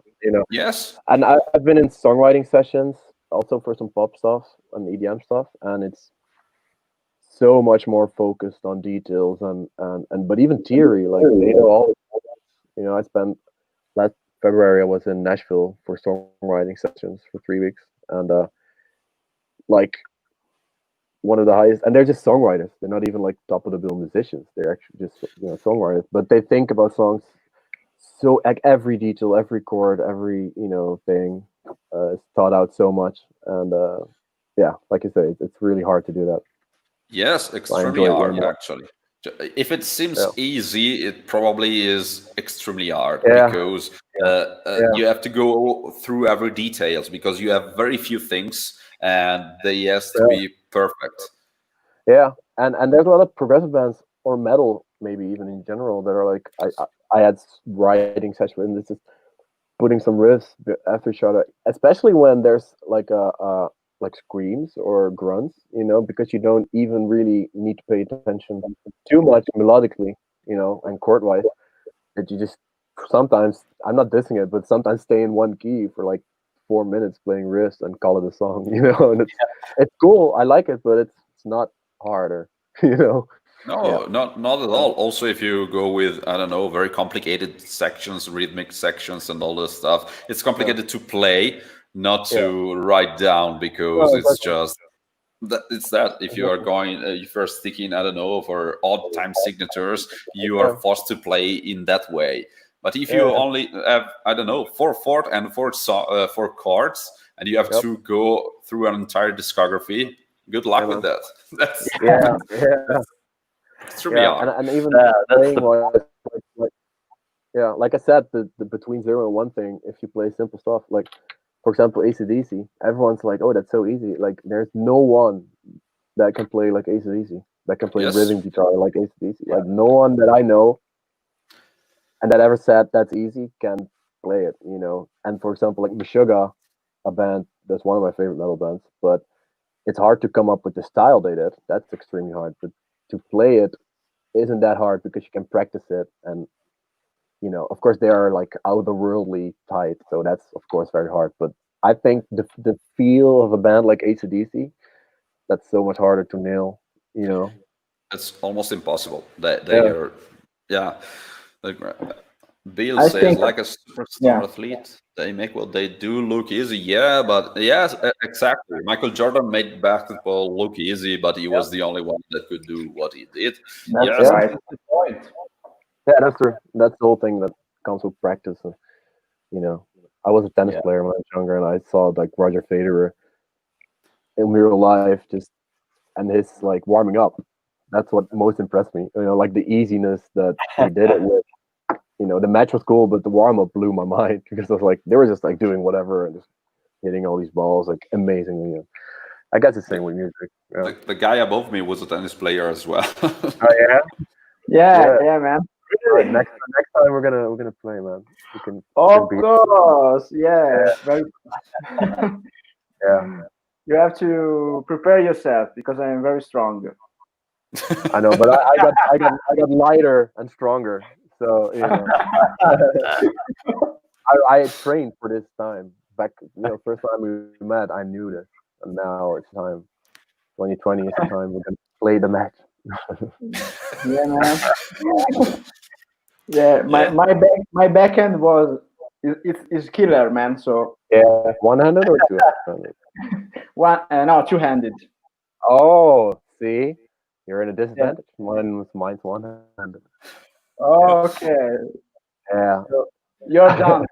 Yes. And I've been in songwriting sessions also for some pop stuff and EDM stuff, and it's so much more focused on details and but even theory, like they know all. I spent last February I was in Nashville for songwriting sessions for 3 weeks, and like one of the highest, and they're just songwriters. They're not even like top of the bill musicians. They're actually just songwriters, but they think about songs so like every detail, every chord, every thing is thought out so much, and yeah, like I say, it's really hard to do that. Yes, So I extremely enjoy it way hard more. actually. If it Yeah, seems easy, it probably is extremely hard yeah, because yeah, you have to go through every details because you have very few things and they has to yeah, be perfect. yeah. And there's a lot of progressive bands or metal, maybe even in general, that are like I had writing sessions, and this is putting some riffs after each other, especially when there's like like screams or grunts, because you don't even really need to pay attention too much melodically, and chord wise. That you just sometimes, I'm not dissing it, but sometimes stay in one key for like 4 minutes playing riffs and call it a song, and it's cool. I like it, but it's not harder, Yeah, No, not at all. Also, if you go with I don't know very complicated sections, rhythmic sections, and all this stuff, it's yeah, complicated to play, not yeah. to write down because No, it's exactly, just it's that if you are exactly. going if you're sticking I don't know for odd time signatures you are Yeah, forced to play in that way, but if you yeah, only have I don't know four chords and you have yep, to go through an entire discography, good yeah, luck with man. that. that's Yeah, yeah, that's extremely yeah, hard. and even That's playing the wise, like yeah, like I said, the between 0 and 1 thing. If you play simple stuff, like for example AC/DC, everyone's like, "Oh, that's so easy." Like, there's no one that can play like AC/DC, that can play Yes. rhythm guitar like AC/DC. Like, no one that I know and that ever said that's easy can play it. And for example, like Meshuggah, a band that's one of my favorite metal bands, but it's hard to come up with the style they did. That's extremely hard, but to play it isn't that hard because you can practice it. And of course they are like otherworldly tight, so that's of course very hard, but I think the feel of a band like AC/DC, that's so much harder to nail. You know. It's almost impossible. They Yeah. are, yeah. Like Bill I says, think, like a superstar yeah, athlete, they make what they do look easy. Yeah, but yes, exactly. Michael Jordan made basketball look easy, but he was the only one that could do what he did. that's Yes, Yeah. right. That's the point. Yeah, that's true. That's the whole thing that comes with practice. You know, I was a tennis Yeah. player when I was younger, and I saw like Roger Federer in real life, just and his like warming up. That's what most impressed me. You know, like the easiness that they did it with. You know, the match was cool, but the warm up blew my mind because I was like, they were just like doing whatever and just hitting all these balls like amazingly. And I guess the same with music. Yeah. the guy above me was a tennis player as well. Oh yeah. Yeah, Yeah. yeah, man. All right, next time we're gonna play, man. We can Of be course, yeah. Very, yeah. you have to prepare yourself because I am very strong. I know, but I got lighter and stronger. So you know, I trained for this time. Back, first time we met, I knew this, and now it's time. 2020 is the time we're gonna play the match. Yeah, man. Yeah, Yeah. my backhand was is killer, man. So Yeah, one-handed or two-handed? one no, two-handed. Oh, see, you're in a disadvantage. Mine's one-handed. Okay, Yeah, so you're done.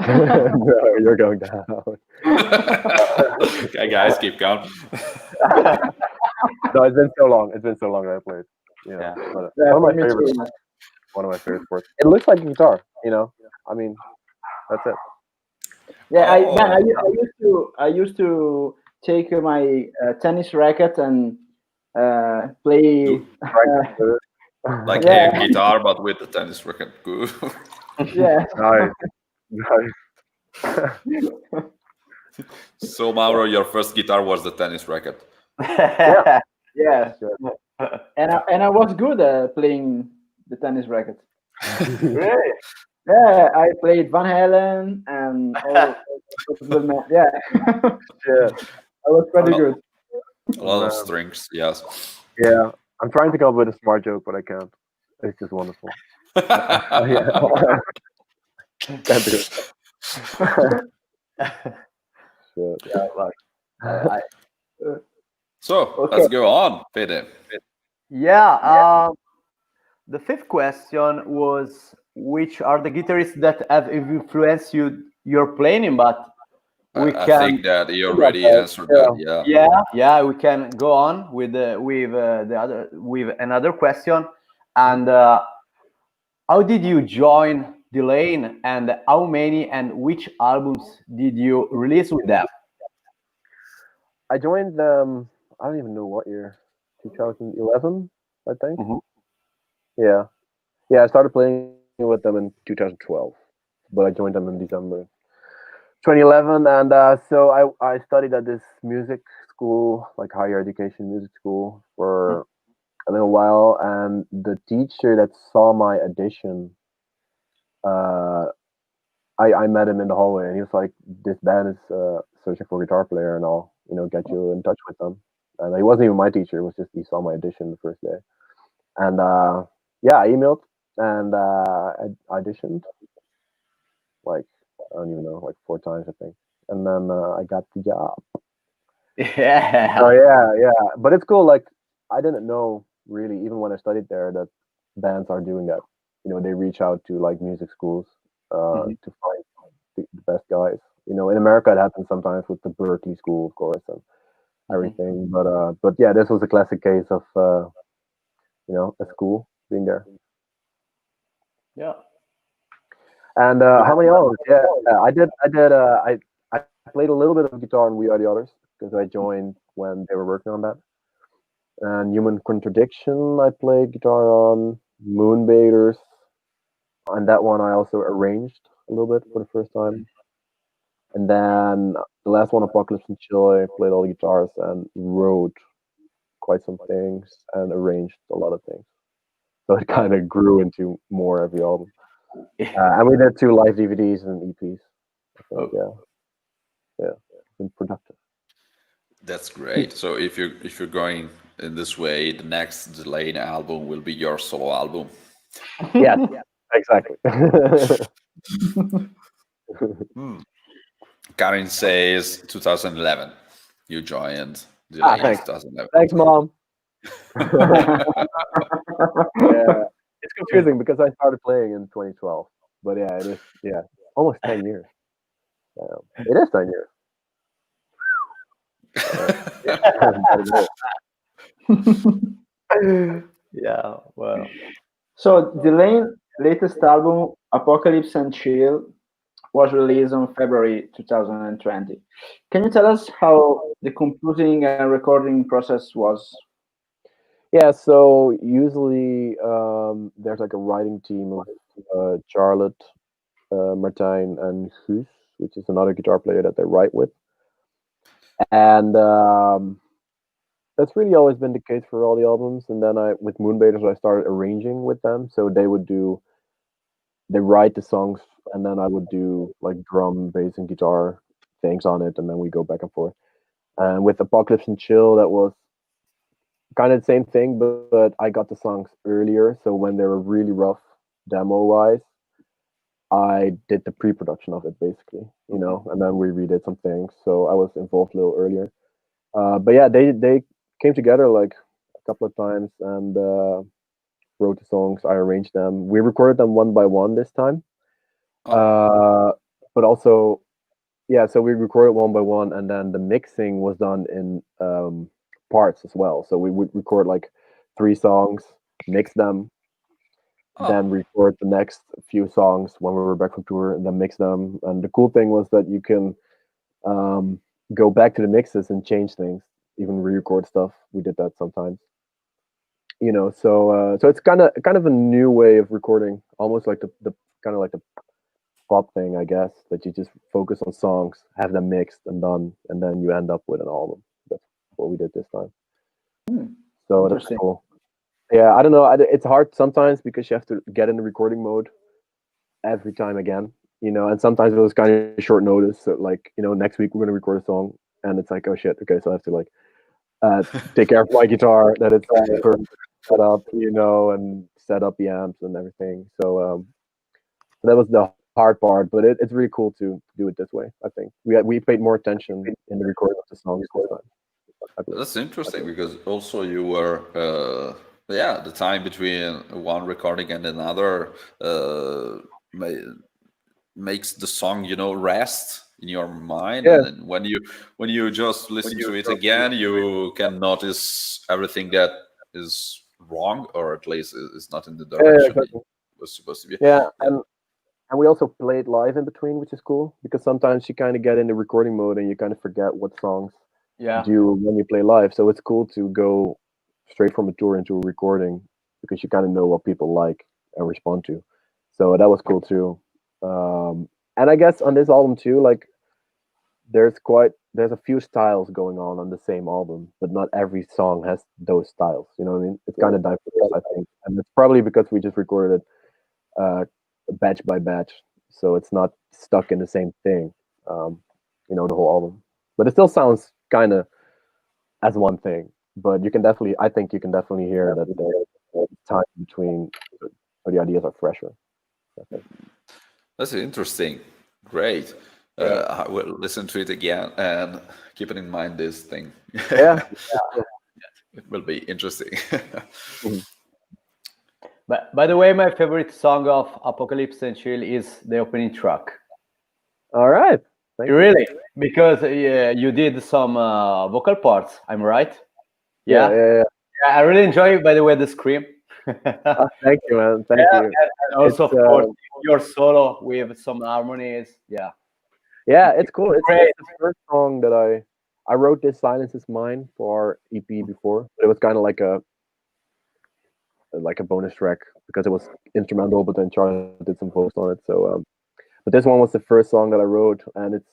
no, you're going down. Okay, guys, keep calm. No, it's been so long. It's been so long that I played. Yeah. But Yeah, one of for my me favorite, too. one of my favorite sports. It looks like a guitar. I mean, that's it. Yeah, I Oh, used to take my tennis racket and play. do like Yeah, air guitar, but with the tennis racket. Good. yeah, Nice, nice. So, Mauro, your first guitar was the tennis racket. Yeah, yeah. sure. And I was good at playing the tennis racket. Really? Yeah, I played Van Halen and all. Yeah, Yeah, I was A pretty lot, good. a lot of man. strings, yes. Yeah. I'm trying to come up with a smart joke, but I can't. It's just wonderful. Oh, yeah. Can't do it. Shit. Yeah, like, I, So, Okay. let's go on, Peter. yeah. The fifth question was, which are the guitarists that have influenced your playing? But we I can, think that you already answered that. yeah, we can go on with with another question. And how did you join Delain, and how many and which albums did you release with them? I joined I don't even know what year. 2011, I think. Mhm. Yeah. Yeah, I started playing with them in 2012, but I joined them in December 2011, and so I studied at this music school, like higher education music school, for a little while, and the teacher that saw my audition, uh, I met him in the hallway, and he was like, "This band is searching for a guitar player, and I'll get you in touch with them." And he wasn't even my teacher; it was just he saw my audition the first day, and yeah, I emailed and I auditioned like I don't even know, like 4 times I think, and then I got the job. Yeah. So yeah, but it's cool. Like I didn't know really, even when I studied there, that bands are doing that. They reach out to like music schools Mhm. to find the best guys. In America it happens sometimes with the Berkeley School, of course, and everything. But yeah, this was a classic case of a school being there. Yeah. And how many hours? Yeah, I did. I played a little bit of guitar on We Are the Others because I joined when they were working on that. And Human Contradiction, I played guitar on Moonbaiters. On that one, I also arranged a little bit for the first time. And then the last one, Apocalypse and Chill, I played all the guitars and wrote quite some things and arranged a lot of things. So it kind of grew into more every album. And we did 2 live DVDs and EPs. I think, yeah. Yeah, it's been productive. That's great. So if you're going in this way, the next Delain album will be your solo album. Yes, exactly. Karin says 2011. You joined Delain in Thanks. 2011. Thanks, Mom. Yeah, it's confusing because I started playing in 2012, but yeah, it is. Yeah, almost 10 years. It is 10 years. Yeah, well, So Delain latest album, Apocalypse and Chill, was released on February 2020. Can you tell us how the composing and recording process was? Yeah, so usually there's like a writing team of Charlotte, Martijn, and Guus, which is another guitar player that they write with. And that's really always been the case for all the albums. And then with Moonbaiters, I started arranging with them. So they write the songs, and then I would do like drum, bass, and guitar things on it, and then we go back and forth. And with Apocalypse and Chill, that was kind of the same thing, but I got the songs earlier. So when they were really rough demo wise, I did the pre-production of it basically, and then we redid some things. So I was involved a little earlier. But yeah, they came together like a couple of times and wrote the songs. I arranged them. We recorded them one by one this time. But also, yeah, so we recorded one by one, and then the mixing was done in parts as well. So we would record like 3 songs, mix them, then record the next few songs when we were back from tour, and then mix them. And the cool thing was that you can go back to the mixes and change things, even re-record stuff. We did that sometimes. So it's kind of a new way of recording, almost like the kind of like the pop thing, I guess, that you just focus on songs, have them mixed and done, and then you end up with an album. That's what we did this time. So that's Interesting. cool. Yeah, I don't know. It's hard sometimes because you have to get in the recording mode every time again, and sometimes it was kind of short notice. So like, next week we're going to record a song, and it's like, oh shit, okay, so I have to like take care of my guitar, that it's perfect set up, and set up the amps and everything. So that was the hard part, but it's really cool to do it this way. I think we paid more attention in the recording of the songs this time. That's interesting because also you were, yeah, the time between one recording and another makes the song, rest in your mind, Yeah. and then when you just listen to it again, you can notice everything that is wrong, or at least is not in the direction Exactly. it was supposed to be. Yeah, and we also played live in between, which is cool because sometimes you kind of get in the recording mode and you kind of forget what songs yeah. do when you play live. So it's cool to go straight from a tour into a recording because you kind of know what people like and respond to. So that was cool too. And I guess on this album too, like there's a few styles going on the same album, but not every song has those styles. You know what I mean? It's kind of diverse, I think, and it's probably because we just recorded it batch by batch, so it's not stuck in the same thing. The whole album, but it still sounds kind of as one thing. But I think you can definitely hear that the time between, or the ideas are fresher. I think. That's interesting. Great. I will listen to it again and keep it in mind, this thing. Yeah. It will be interesting. But by the way, my favorite song of Apocalypse and Chill is the opening track. All right. Thank you. Really? Because you did some vocal parts. I'm right. Yeah. Yeah, I really enjoy, by the way, the scream. Thank you, man. Thank you. And also, of course, your solo with some harmonies. Yeah. Yeah, it's cool. It's Great. the first song that I wrote. This Silence Is Mine for our EP before, but it was kind of like a bonus track because it was instrumental, but then Charlie did some vocals on it. So, but this one was the first song that I wrote, and it's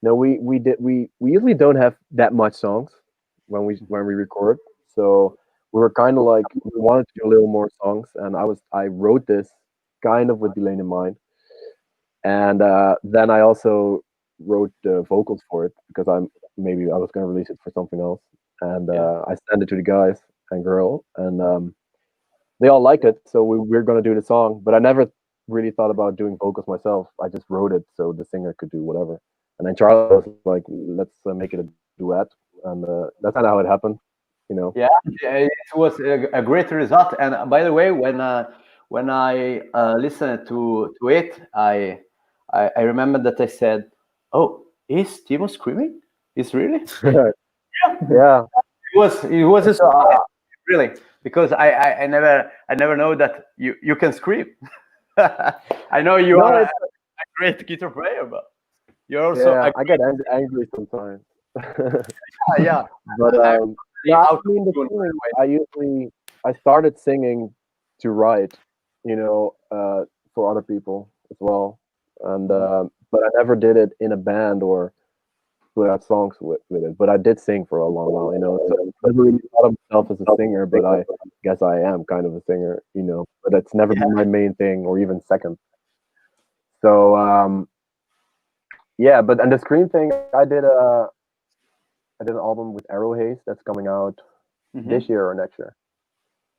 we usually don't have that much songs when we record, so we were kind of like we wanted to do a little more songs, and I wrote this kind of with Delain in mind, and then I also wrote the vocals for it because I was going to release it for something else, and I sent it to the guys and girl, and they all liked it. So we're going to do the song, but I never really thought about doing vocals myself. I just wrote it so the singer could do whatever. And then Charlie was like, "Let's make it a duet," and that's kind of how it happened. You know. Yeah, it was a great result. And by the way, when I listened to it, I remember that I said, "Oh, is Timo screaming? Is really?" Yeah. It was a surprise, really, because I never know that you can scream. I know you are a great guitar player, but you're also I get angry sometimes. yeah. But I the feeling, I started singing to write, for other people as well, and but I never did it in a band or put out songs with it. But I did sing for a long while, So I never really thought of myself as a singer, but I guess I am kind of a singer, But it's never been my main thing or even second. So yeah, and the Scream thing, I did an album with Arrow Haze that's coming out this year or next year,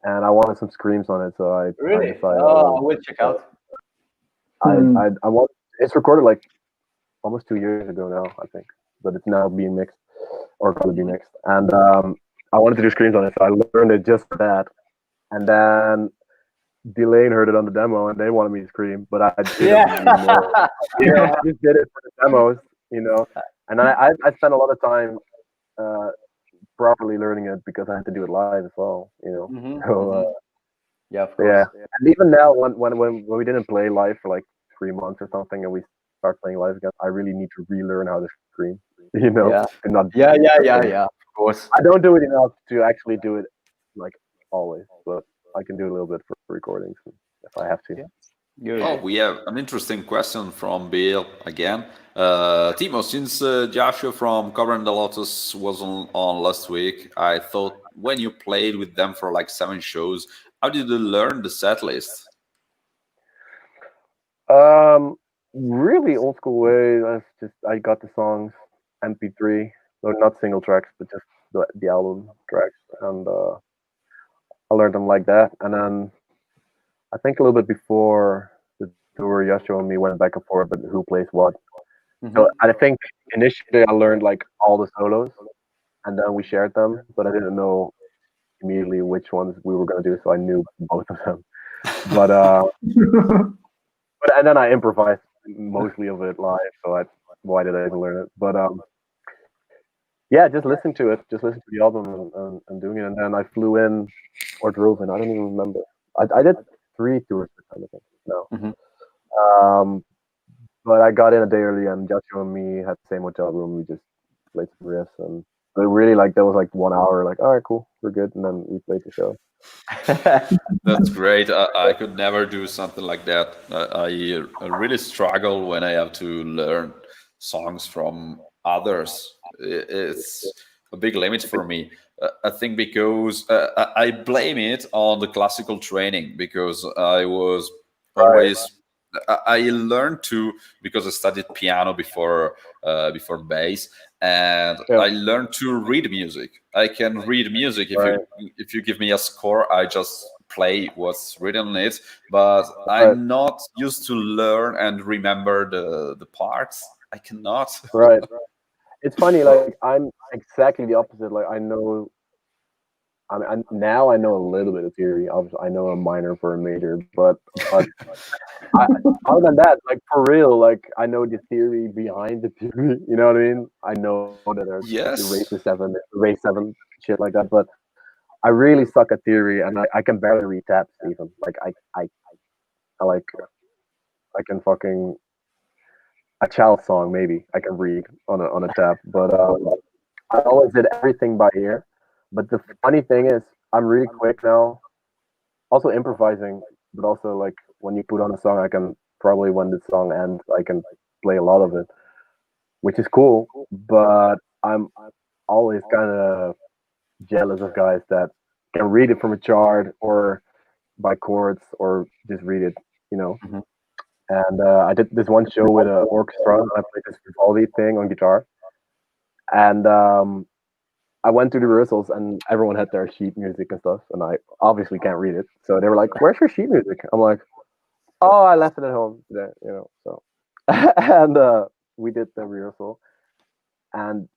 and I wanted some screams on it, so I really. decided I will check out. I want. It's recorded like almost 2 years ago now, I think, but it's now being mixed or going to be mixed, and I wanted to do screams on it, so I learned it just for that, and then Delain heard it on the demo and they wanted me to scream, but I didn't anymore. I just did it for the demos, and I spent a lot of time properly learning it because I had to do it live as well, So yeah, of course. Yeah, and even now when we didn't play live for like 3 months or something, and we start playing live again, I really need to relearn how to scream, Yeah. and not Yeah. Of course. I don't do it enough to actually do it like always, but I can do a little bit for recordings if I have to. Yeah. Good. Oh, we have an interesting question from Bill again. Timo, since Joshua from Cover and the Lotus was on last week, I thought when you played with them for like 7 shows, how did you learn the set list? Really old school way. I got the songs MP3, so not single tracks, but just the album tracks, and I learned them like that. And then I think a little bit before the tour, Joshua and me went back and forth, but who plays what. So I think initially I learned like all the solos, and then we shared them, but I didn't know immediately which ones we were going to do, so I knew both of them. But and then I improvised mostly of it live, so why did I even learn it? But yeah, just listen to it, just listen to the album and doing it, and then I flew in or drove in. I don't even remember. I did 3 tours for time, I think. No. But I got in a day early, and Joshua and me had the same hotel room. We just played some riffs, and but really like there was like 1 hour, like all right, cool, we're good, and then we played the show. That's great. I could never do something like that. I really struggle when I have to learn songs from others. It's a big limit for me. I think because I blame it on the classical training because I was always. I learned to because I studied piano before bass, and I learned to read music. I can read music if you give me a score, I just play what's written in it. But I'm not used to learn and remember the parts. I cannot. Right. It's funny. Like I'm exactly the opposite. Like I know. Now I know a little bit of theory. Obviously, I know a minor for a major, but other than that, like for real, like I know the theory behind the theory. You know what I mean? I know that there's the race 7 shit like that, but I really suck at theory, and I can barely read tabs even. Like I can fucking a child song maybe I can read on a tab, but I always did everything by ear. But the funny thing is, I'm really quick now. Also improvising, but also like when you put on a song, I can probably when the song ends, I can play a lot of it, which is cool. But I'm always kind of jealous of guys that can read it from a chart or by chords or just read it, and I did this one show with an orchestra, and I played this Vivaldi thing on guitar, and I went to the rehearsals, and everyone had their sheet music and stuff, and I obviously can't read it, so they were like, "Where's your sheet music?" I'm like, "Oh, I left it at home today," So, and we did the rehearsal, and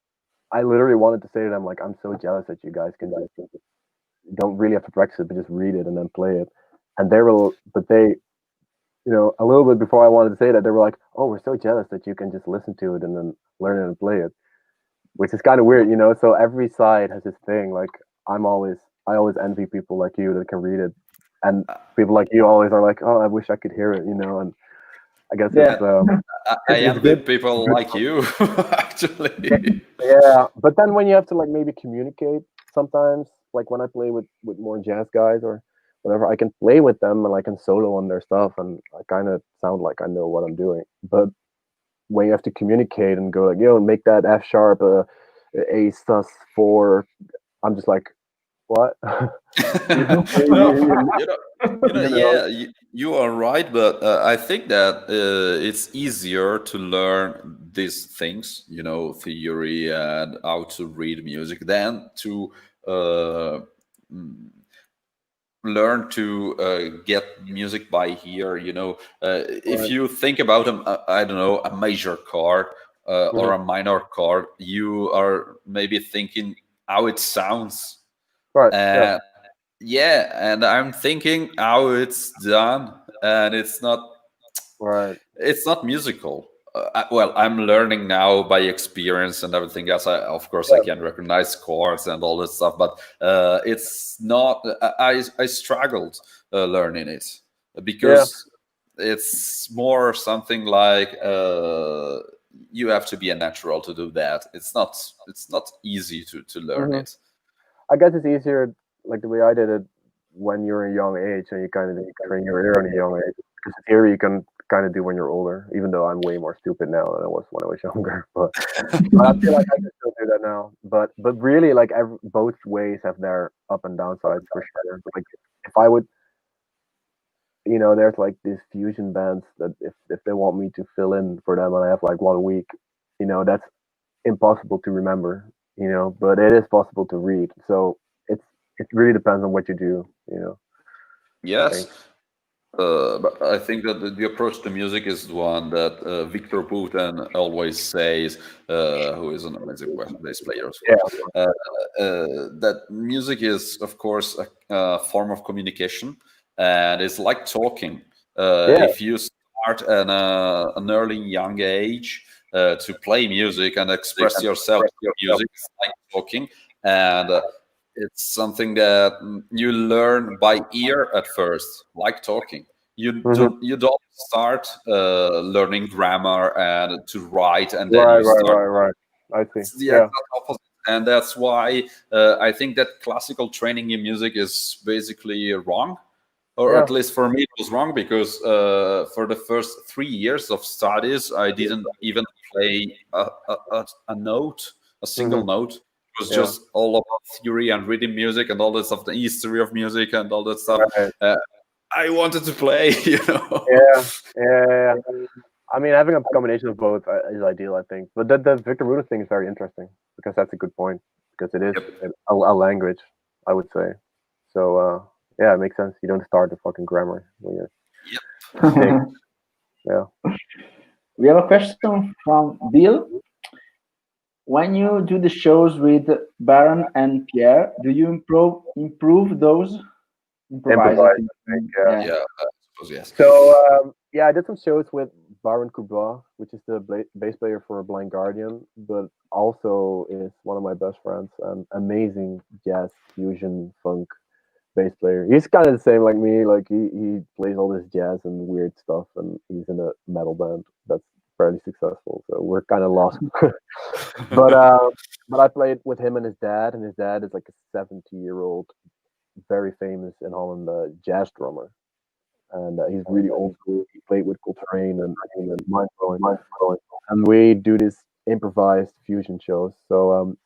I literally wanted to say to them, like, "I'm so jealous that you guys can just don't really have to practice it, but just read it and then play it." And but they, a little bit before I wanted to say that, they were like, "Oh, we're so jealous that you can just listen to it and then learn it and play it," which is kind of weird, So every side has this thing. Like I always envy people like you that can read it, and people like you always are like, "Oh, I wish I could hear it," And I guess Yeah. I it's envy good. people like you, actually. Yeah, but then when you have to like maybe communicate sometimes, like when I play with more jazz guys or whatever, I can play with them and I can solo on their stuff, and I kind of sound like I know what I'm doing. But when you have to communicate and go like, make that F sharp A sus4, I'm just like, what? Yeah, you are right, but I think that it's easier to learn these things, theory and how to read music, than to uh, mm, learn to get music by ear. If you think about I don't know, a major chord or a minor chord, you are maybe thinking how it sounds. Right. And yeah, and I'm thinking how it's done, and it's not Right. musical. Well, I'm learning now by experience and everything else. Of course, I can recognize chords and all this stuff, but it's not. I struggled learning it because it's more something like you have to be a natural to do that. It's not. It's not easy to learn it. I guess it's easier, like the way I did it, when you're a young age and you kind of train your ear in a young age. Because theory you can kind of do when you're older, even though I'm way more stupid now than I was when I was younger. But I feel like I can still do that now. But really, like both ways have their up and down sides for sure. Like if I would, there's like these fusion bands that if they want me to fill in for them and I have like 1 week, that's impossible to remember, but it is possible to read. So it really depends on what you do. Yes. But I think that the approach to music is the one that Victor Putin always says, who is an amazing bass player as well. That music is, of course, a form of communication, and it's like talking. If you start at an early young age to play music and express yourself through music, it's like talking, and it's something that you learn by ear at first, like talking. You don't start learning grammar and to write, and then you start. Right. I see. It's the exact opposite, and that's why I think that classical training in music is basically wrong, or at least for me it was wrong, because for the first 3 years of studies I didn't even play a note, a single note. It was just all about theory and reading music and all that stuff, the history of music and all that stuff. I wanted to play, Yeah. I mean, having a combination of both is ideal, I think. But the Victor Ruda thing is very interesting because that's a good point, because it is a language, I would say. So it makes sense. You don't start the fucking grammar when you're Yeah. We have a question from Bill. When you do the shows with Baron and Pierre, do you improve those? Improvise, I think. Yeah, I suppose, yes. So I did some shows with Baron Courbois, which is the bass player for Blind Guardian, but also is one of my best friends and amazing jazz fusion funk bass player. He's kind of the same like me. Like he plays all this jazz and weird stuff, and he's in a metal band that's fairly successful. So we're kind of lost. but I played with him and his dad is like a 70-year-old, very famous in Holland jazz drummer. And he's really old school. He played with Coltrane and mind blowing. And we do this improvised fusion shows. So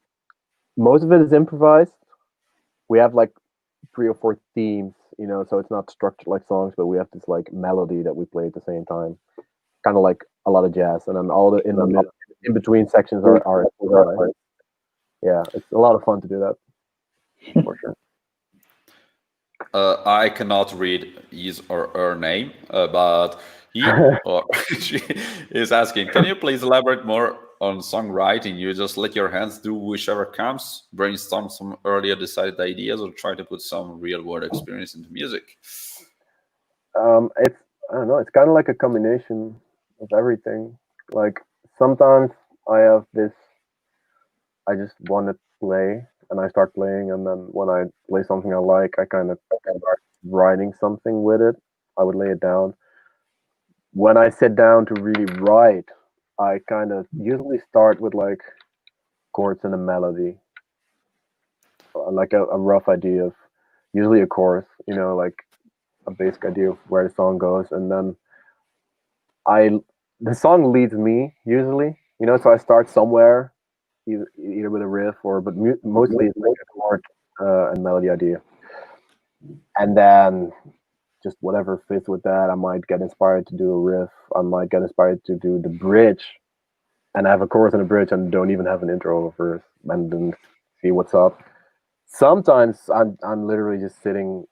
most of it is improvised. We have like 3 or 4 themes so it's not structured like songs, but we have this like melody that we play at the same time, kind of like a lot of jazz, and then all the in between sections are yeah, it's a lot of fun to do that for sure. I cannot read his or her name, but he or she is asking, can you please elaborate more on songwriting? You just let your hands do whichever comes, brainstorm some earlier decided ideas, or try to put some real world experience into music? It's I don't know. It's kind of like a combination of everything. Like sometimes I have this. I just want to play, and I start playing, and then when I play something I like, I kind of start writing something with it. I would lay it down. When I sit down to really write, I kind of usually start with like chords and a melody, like a rough idea of usually a chorus, like a basic idea of where the song goes, and then I the song leads me usually, so I start somewhere, either with a riff or, but mostly it's like a chord and melody idea, and then just whatever fits with that. I might get inspired to do a riff. I might get inspired to do the bridge, and I have a chorus and a bridge, and don't even have an intro or verse, and then see what's up. Sometimes I'm literally just sitting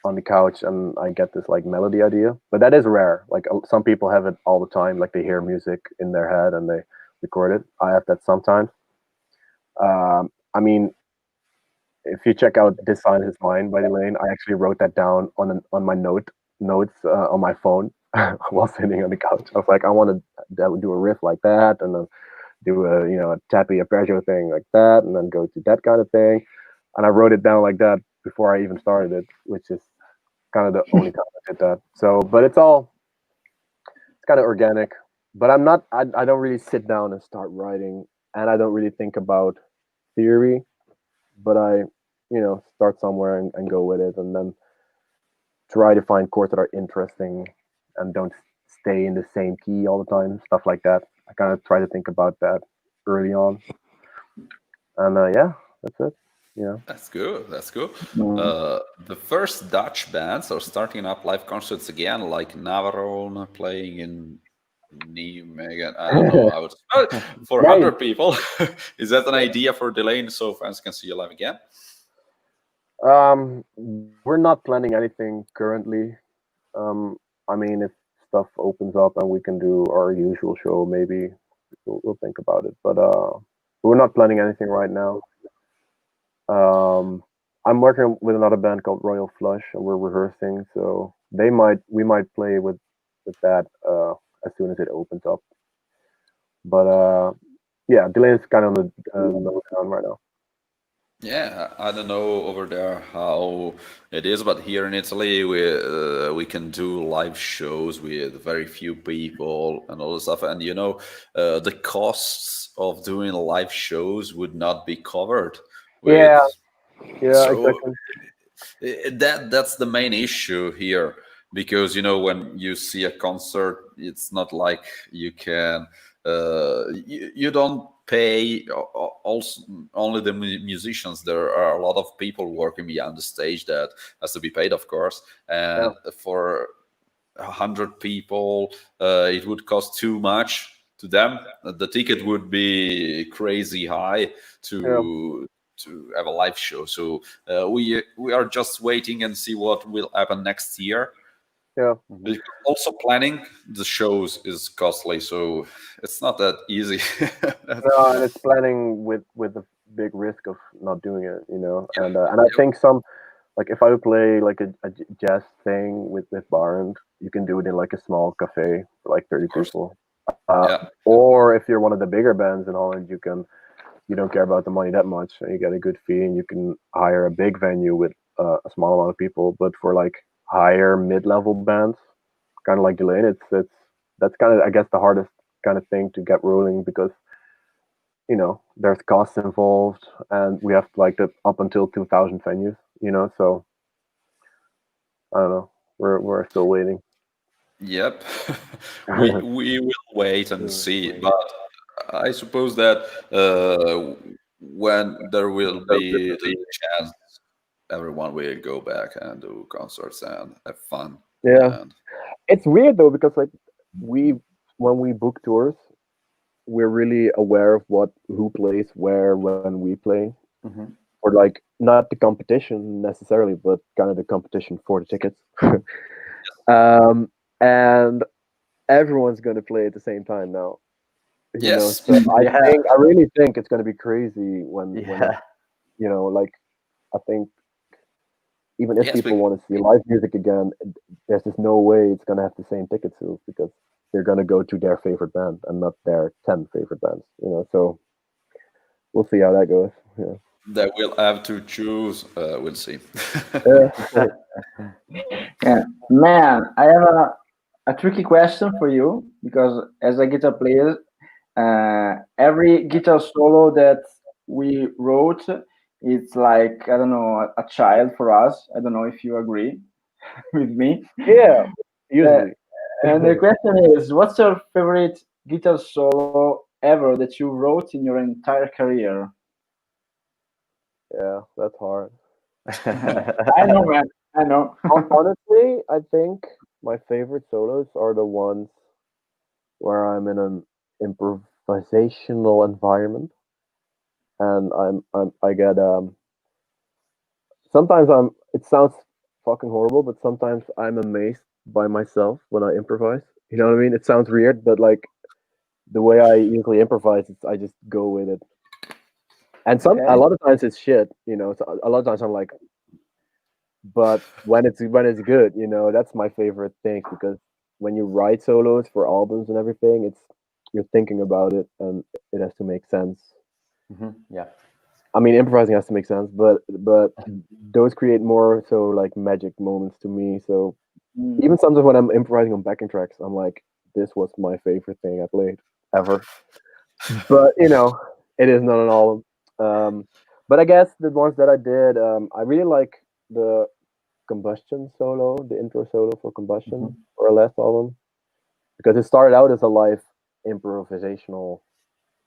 on the couch and I get this like melody idea, but that is rare. Like some people have it all the time, like they hear music in their head and they record it. I have that sometimes. I mean, if you check out "This Sign Is Mine" by Delain, I actually wrote that down on my notes on my phone while sitting on the couch. I was like, I want to do a riff like that, and then do a tappy arpeggio thing like that, and then go to that kind of thing. And I wrote it down like that before I even started it, which is kind of the only time I did that. So, but it's kind of organic. But I don't really sit down and start writing, and I don't really think about theory. But I, start somewhere and go with it, and then try to find chords that are interesting and don't stay in the same key all the time. Stuff like that. I kind of try to think about that early on, and yeah, that's it. That's good. That's good. Mm. The first Dutch bands are starting up live concerts again, like Navarone playing in Nijmegen. I don't know. I would for Right. 100 people. Is that an idea for Delain so fans can see you live again? We're not planning anything currently. I mean, if stuff opens up and we can do our usual show, maybe we'll think about it. But we're not planning anything right now. I'm working with another band called Royal Flush, and we're rehearsing. So we might play with that as soon as it opens up. But yeah, Delain's kind of on the lowdown right now. Yeah, I don't know over there how it is, but here in Italy, we can do live shows with very few people and all this stuff. And the costs of doing live shows would not be covered with. Yeah, So exactly. that's the main issue here, because when you see a concert, it's not like you can you don't pay also only the musicians. There are a lot of people working behind the stage that has to be paid, of course, and for 100 people it would cost too much to them. The ticket would be crazy high to have a live show. So we are just waiting and see what will happen next year. Yeah. Because also planning the shows is costly, so it's not that easy. No, and it's planning with a big risk of not doing it, and I think like if I would play like a jazz thing with Barend, you can do it in like a small cafe for like 30 people. Yeah. Or if you're one of the bigger bands in Holland, you don't care about the money that much, and you get a good fee, and you can hire a big venue with a small amount of people. But for like higher mid-level bands, kind of like Delain, that's kind of, I guess, the hardest kind of thing to get rolling, because there's costs involved, and we have like the up until 2,000 venues, so I don't know, we're still waiting. Yep. We will wait and see, but I suppose that when there will be the chance everyone will go back and do concerts and have fun. Yeah, And it's weird though because like we when we book tours, we're really aware of who plays where when we play, Mhm. or like not the competition necessarily, but kind of the competition for the tickets. And everyone's going to play at the same time now. yes, So Yeah. I really think it's going to be crazy when Yeah. like I think even if yes, people want to see live music again, there's just no way it's going to have the same ticket sales because they're going to go to their favorite band and not their 10 favorite bands. So we'll see how that goes. Yeah. they will have to choose. We'll see. Yeah. Yeah, man, I have a tricky question for you because as a guitar player, every guitar solo that we wrote, it's like I don't know a child for us. I don't know if you agree with me. Yeah. Uh, Usually. and the question is, what's your favorite guitar solo ever that you wrote in your entire career? Yeah, that's hard. I know, man. I know. Honestly, I think my favorite solos are the ones where I'm in an improvisational environment and I get sometimes it sounds fucking horrible, but sometimes I'm amazed by myself when I improvise. You know what I mean? It sounds weird, but like the way I usually improvise, I just go with it. And a Okay. lot of times it's shit, so a lot of times I'm like, but when it's good, that's my favorite thing because when you write solos for albums and everything, you're thinking about it and it has to make sense. Yeah. I mean, improvising has to make sense, but those create more so like magic moments to me. So Mm. even sometimes when I'm improvising on backing tracks, I'm like, this was my favorite thing I played ever. But it is not an album. But I guess the ones that I did, I really like the Combustion solo, the intro solo for Combustion for our last album, because it started out as a live improvisational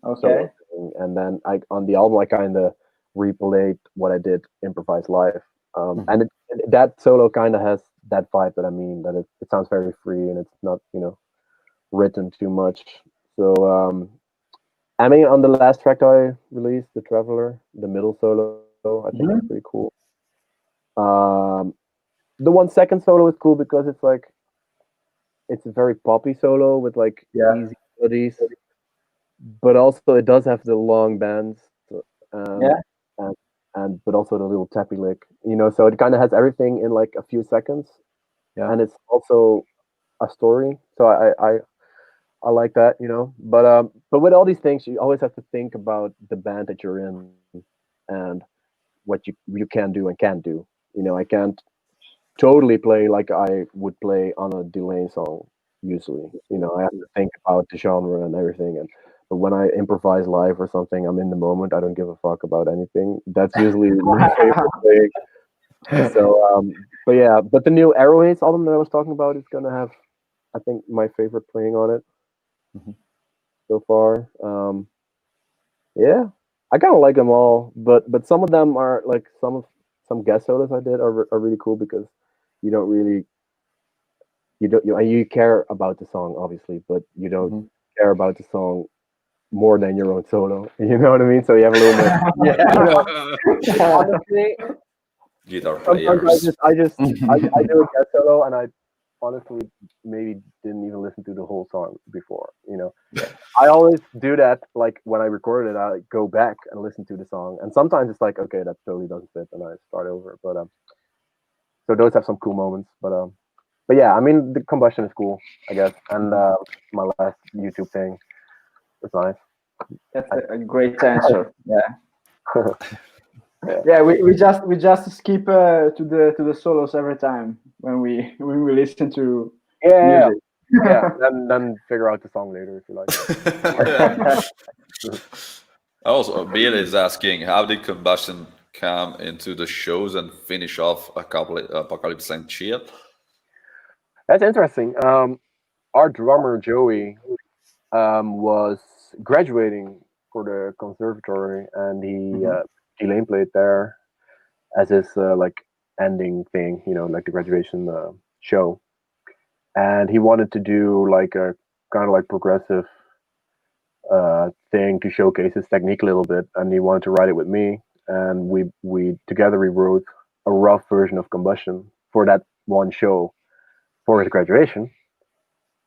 Okay. solo thing, and then on the album I kind of replayed what I did improvised live, and that solo kind of has that vibe that I mean that it sounds very free and it's not written too much. So I mean on the last track I released, the Traveler, the middle solo, I think it's pretty Mhm. cool. Um, the 1 second solo is cool because it's a very poppy solo with like Yeah. easy melodies, but also it does have the long bends, um, Yeah. and but also the little tappy lick, so it kind of has everything in like a few seconds, Yeah. and it's also a story. So I like that, but with all these things, you always have to think about the band that you're in and what you can do and can't do. I can't totally play like I would play on a Delain song usually. I have to think about the genre and everything. But when I improvise live or something, I'm in the moment. I don't give a fuck about anything. That's usually my favorite thing. So, but yeah, but the new Arrowheads album that I was talking about is gonna have, I think, my favorite playing on it so far. Yeah, I kind of like them all, but some of them are like some guest solos I did are really cool because you don't really you care about the song obviously, but you don't care about the song more than your own solo. You know what I mean? So you have a little more. You know, honestly, Guitar sometimes players. I do a guest solo and I honestly maybe didn't even listen to the whole song before. Yeah. I always do that. Like when I record it, I go back and listen to the song, and sometimes it's like, okay, that totally doesn't fit, and I start over. But so those have some cool moments. But yeah, I mean, the Combustion is cool, I guess, and my last YouTube thing was nice. That's a great answer. Yeah. Yeah. Yeah, we just skip to the solos every time when we listen to Yeah, music. yeah. Then figure out the song later if you like. Also, Bill is asking, how did Combustion come into the shows and finish off a couple Apocalypse and Chill? That's interesting. Our drummer Joey was graduating for the conservatory, and he Elaine played there, as his like ending thing, like the graduation show. And he wanted to do like a kind of like progressive thing to showcase his technique a little bit, and he wanted to write it with me, and we together we wrote a rough version of Combustion for that one show for his graduation.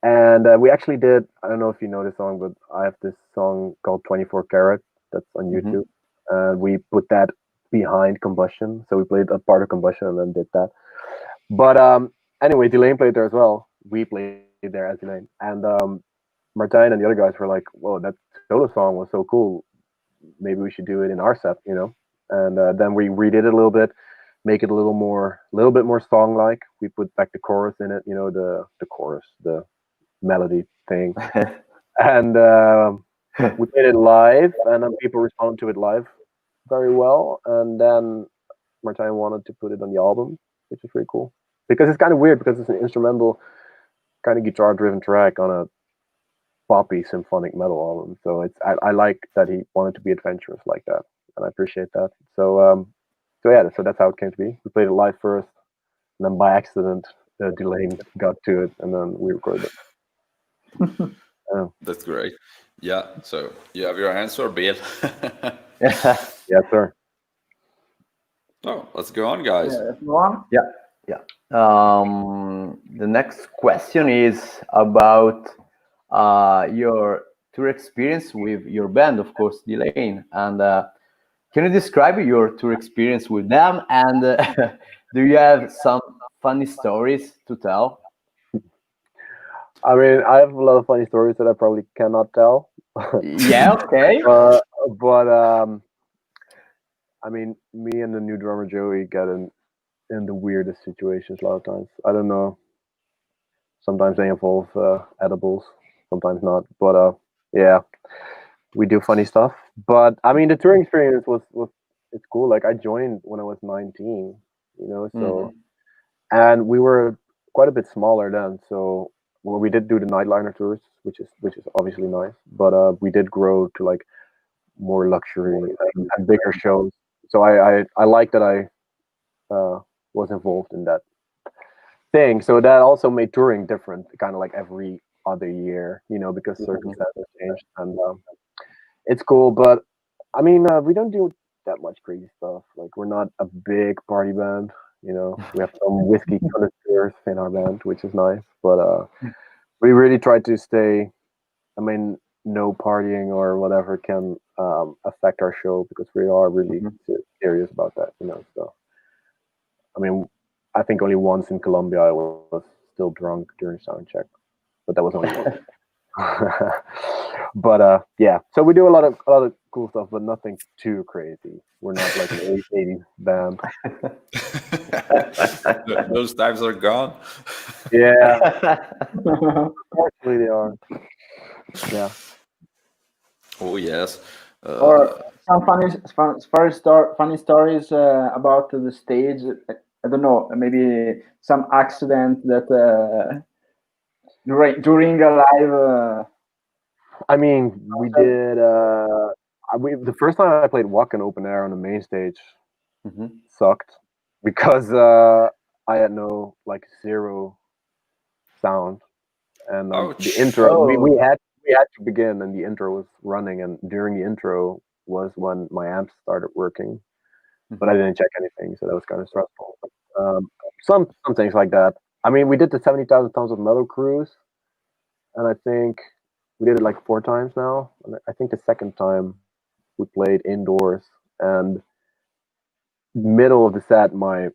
And we actually did. I don't know if you know this song, but I have this song called 24 Karat that's on YouTube, and we put that behind Combustion. So we played a part of Combustion and then did that. But anyway, Delain played there as well. We played there as Delain, and Martijn and the other guys were like, "Whoa, that solo song was so cool. Maybe we should do it in our set." And then we redid it a little bit, make it a little bit more song-like. We put like the chorus in it, the chorus, the melody thing, and we played it live, and then people responded to it live very well. And then Martijn wanted to put it on the album, which is pretty cool because it's kind of weird because it's an instrumental kind of guitar-driven track on a poppy symphonic metal album. So I like that he wanted to be adventurous like that, and I appreciate that. So yeah, so that's how it came to be. We played it live first, and then by accident, Delain got to it, and then we recorded it. That's great. Yeah. So you have your answer, Bill. Yes, sir. Oh, let's go on, guys. Yeah, that's one. Yeah. The next question is about your tour experience with your band, of course, Delain. And can you describe your tour experience with them? And do you have some funny stories to tell? I mean, I have a lot of funny stories that I probably cannot tell. Yeah, okay. But I mean, me and the new drummer Joey got in the weirdest situations a lot of times. I don't know. Sometimes they involve edibles, sometimes not. But yeah, we do funny stuff. But I mean, the touring experience was it's cool. Like I joined when I was 19, so and we were quite a bit smaller then. So well, we did do the nightliner tours, which is obviously nice. But we did grow to like more luxury and bigger shows. So I like that I was involved in that thing. So that also made touring different, kind of like every other year, because circumstances changed, and it's cool. But I mean, we don't do that much crazy stuff. Like we're not a big party band. We have some whiskey connoisseurs in our band, which is nice. But we really try to stay. I mean, no partying or whatever can affect our show because we are really serious about that. So I mean, I think only once in Colombia I was still drunk during sound check, but that was only once. But yeah, so we do a lot of cool stuff, but nothing too crazy. We're not like an 80s band. Those times are gone. Yeah, actually they are. Yeah. Oh yes. Or some funny stories about the stage. I don't know, maybe some accident that during a live. I mean, we did. The first time I played Wacken open air on the main stage sucked because I had no like zero sound, and the intro we had to begin, and the intro was running, and during the intro was when my amps started working, but I didn't check anything, so that was kind of stressful. Some things like that. I mean, we did the 70,000 tons of metal cruise, and I think we did it like 4 times now. And I think the second time we played indoors, and middle of the set, my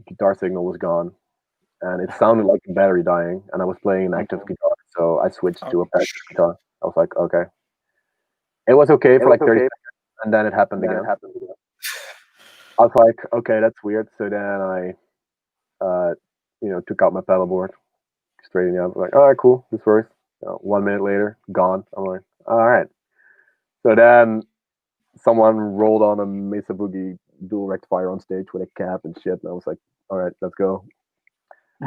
guitar signal was gone, and it sounded like the battery dying. And I was playing an active guitar, so I switched to a passive guitar. I was like, okay. It was okay for like 30 seconds, and then it happened again. I was like, okay, that's weird. So then I, took out my pedal board, straightened it up. Like, all right, cool, this works. 1 minute later, gone. I'm like, all right. So then someone rolled on a Mesa Boogie dual rectifier on stage with a cap and shit, and I was like, all right, let's go.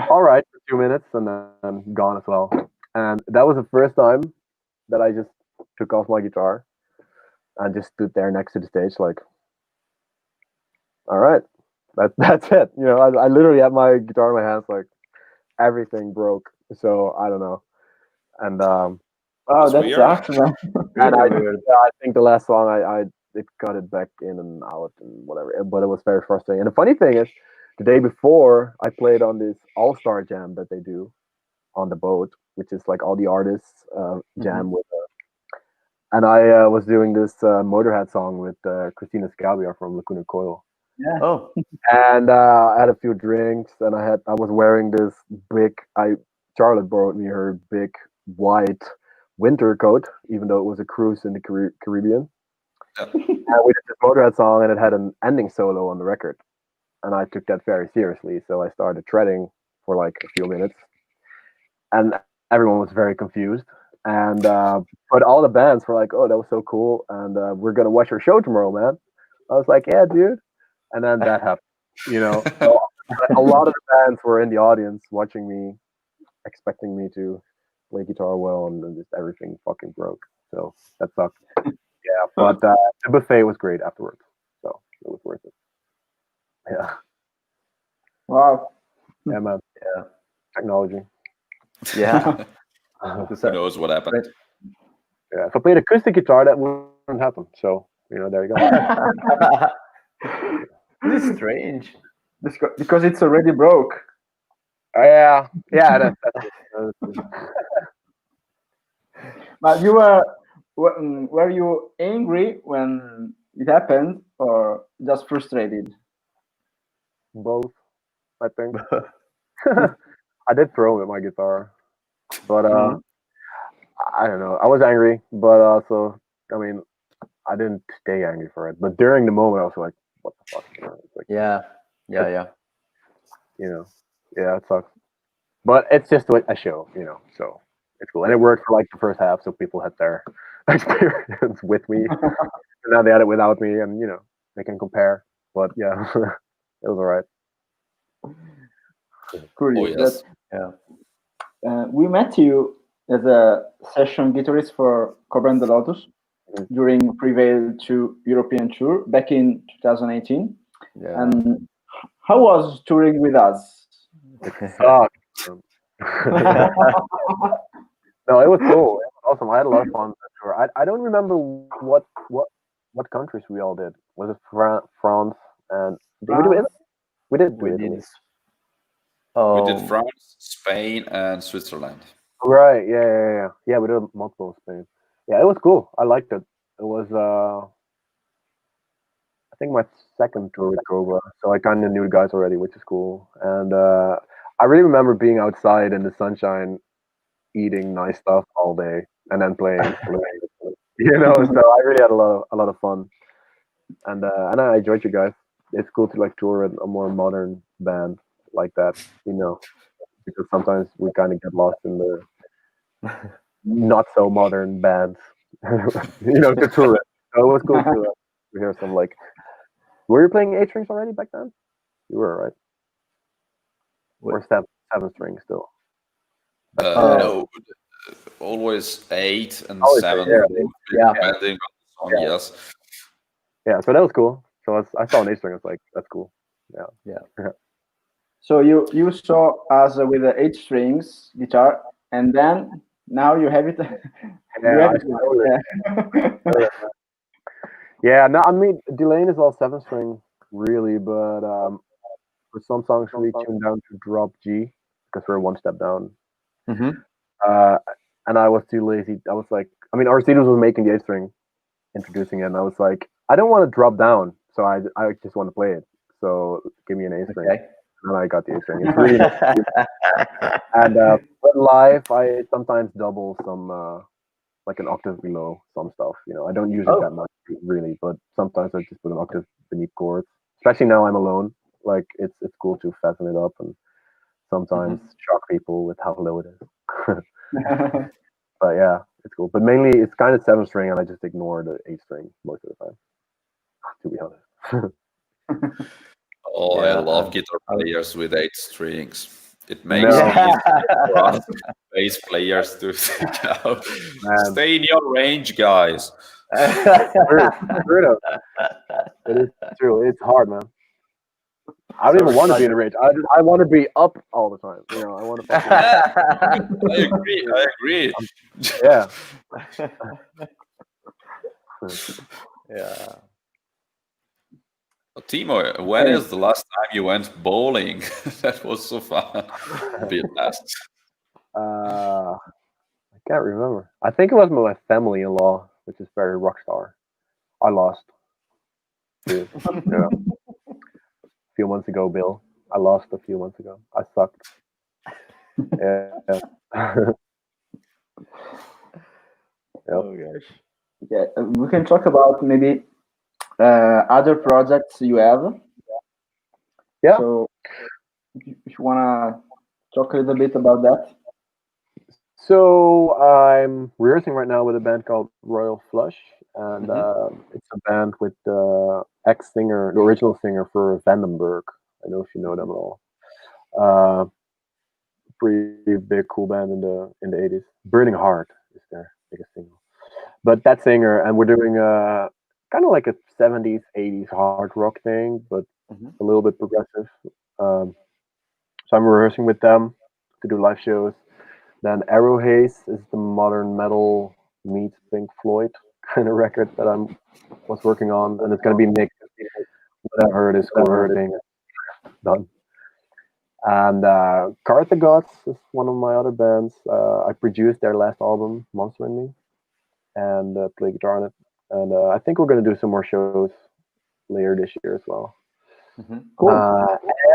All right, for 2 minutes, and then gone as well. And that was the first time that I just took off my guitar and just stood there next to the stage like, all right, That's it. You know, I literally had my guitar in my hands, like everything broke. So I don't know. And Oh, That's that weird. sucks, man. and I, Really weird. yeah, I think the last song I it got it back in and out and whatever. But it was very frustrating. And the funny thing is, the day before I played on this all-star jam that they do on the boat, which is like all the artists jam with. And I was doing this Motorhead song with Christina Scabia from Lacuna Coil. Yeah. Oh, And I had a few drinks, and I was wearing this big. Charlotte brought me her big white winter coat, even though it was a cruise in the Caribbean. Yeah. And we did this Motorhead song, and it had an ending solo on the record, and I took that very seriously. So I started treading for like a few minutes, and everyone was very confused. And but all the bands were like, "Oh, that was so cool!" And we're gonna watch your show tomorrow, man. I was like, "Yeah, dude." And then that happened. You know, so a lot of the bands were in the audience watching me, expecting me to play guitar well, and then just everything fucking broke. So that sucked. Yeah, but the buffet was great afterwards, so it was worth it. Yeah, Wow. yeah, man. yeah, Technology. yeah. Who knows what happened? Yeah, if I played acoustic guitar, that wouldn't happen. So there you go. This is strange. Because it's already broke. Yeah, that's But were you angry when it happened, or just frustrated? both. I think I did throw with my guitar, but I don't know. I was angry, but also, I mean, I didn't stay angry for it. But during the moment, I was like, "What the fuck?" You know, it's like, Yeah, yeah. you know, yeah, it sucks. But it's just a show, you know, so it's cool. And it worked for like the first half, so people had their experience with me, and now they had it without me, and you know, they can compare. But yeah, it was alright. Cool. Oh yes. We met you as a session guitarist for Cobra and the Lotus during Prevail 2 European tour back in 2018. Yeah. And how was touring with us? Sucked. No, it was cool. It was awesome. I had a lot of fun on that tour. I don't remember what countries we all did. Was it France and did we do Italy? We did do We Italy. did. We Oh, did France, Spain, and Switzerland. Right. Yeah. We did multiple Spain. Yeah, it was cool. I liked it. It was I think my second tour with Cobra, so I kind of knew the guys already, which is cool. And I really remember being outside in the sunshine, eating nice stuff all day, and then playing. You know, so I really had a lot of fun, and I enjoyed you guys. It's cool to like tour with a more modern band like that, you know, because sometimes we kind of get lost in the not so modern bands, you know, to tour it. So it was cool to hear some like. Were you playing 8 strings already back then? You were, right? Or 7 strings still? No, always 8 and Always 7. 8, yeah. Depending on the song, yes. Yeah, so that was cool. So I saw an 8 string. I was like, that's cool. Yeah. So you saw us with the 8 strings guitar, and then now you have it. Yeah, no, I mean, Delain is all 7 string, really, but for some songs we tuned down to drop G because we're 1 step down. And I was too lazy. I was like, I mean, Aristides was making the 8 string, introducing it, and I was like, I don't want to drop down, so I just want to play it. So give me an 8 string. Okay. And I got the 8 string. It's really nice. And but live, I sometimes double some. Like an octave below some stuff, you know. I don't use it that much really, but sometimes I just put an octave beneath chords. Especially now I'm alone. Like it's cool to fasten it up and sometimes shock people with how low it is. But yeah, it's cool. But mainly it's kind of 7 string and I just ignore the 8 string most of the time. To be honest. Oh, Yeah, I love guitar players with 8 strings. It makes No. it easier for us bass players to stay in your range, guys. True. It is true. It's hard, man. I don't even want to be in a rage. I want to be up all the time. You know, I want to fucking I agree. yeah. Yeah. Timo, when is the last time you went bowling? That was so fun. Be last. I can't remember. I think it was my family-in-law, which is very rock star. I lost. Too. Yeah. A few months ago, Bill. I lost a few months ago. I sucked. Yeah. Oh gosh. Yeah, we can talk about maybe other projects you have. Yeah. So if you wanna talk a little bit about that. So I'm rehearsing right now with a band called Royal Flush, and it's a band with the ex-singer, the original singer for Vandenberg. I don't know if you know them at all. Pretty big, cool band in the '80s. Burning Heart is their biggest single. But that singer, and we're doing kind of like a '70s, '80s hard rock thing, but a little bit progressive. So I'm rehearsing with them to do live shows. Then Arrow Haze is the modern metal meets Pink Floyd kind of record that I was working on, and it's gonna be mixed. What I heard is thing done. And Carthagots is one of my other bands. I produced their last album, Monster in Me, and play guitar on it. And I think we're gonna do some more shows later this year as well. Cool.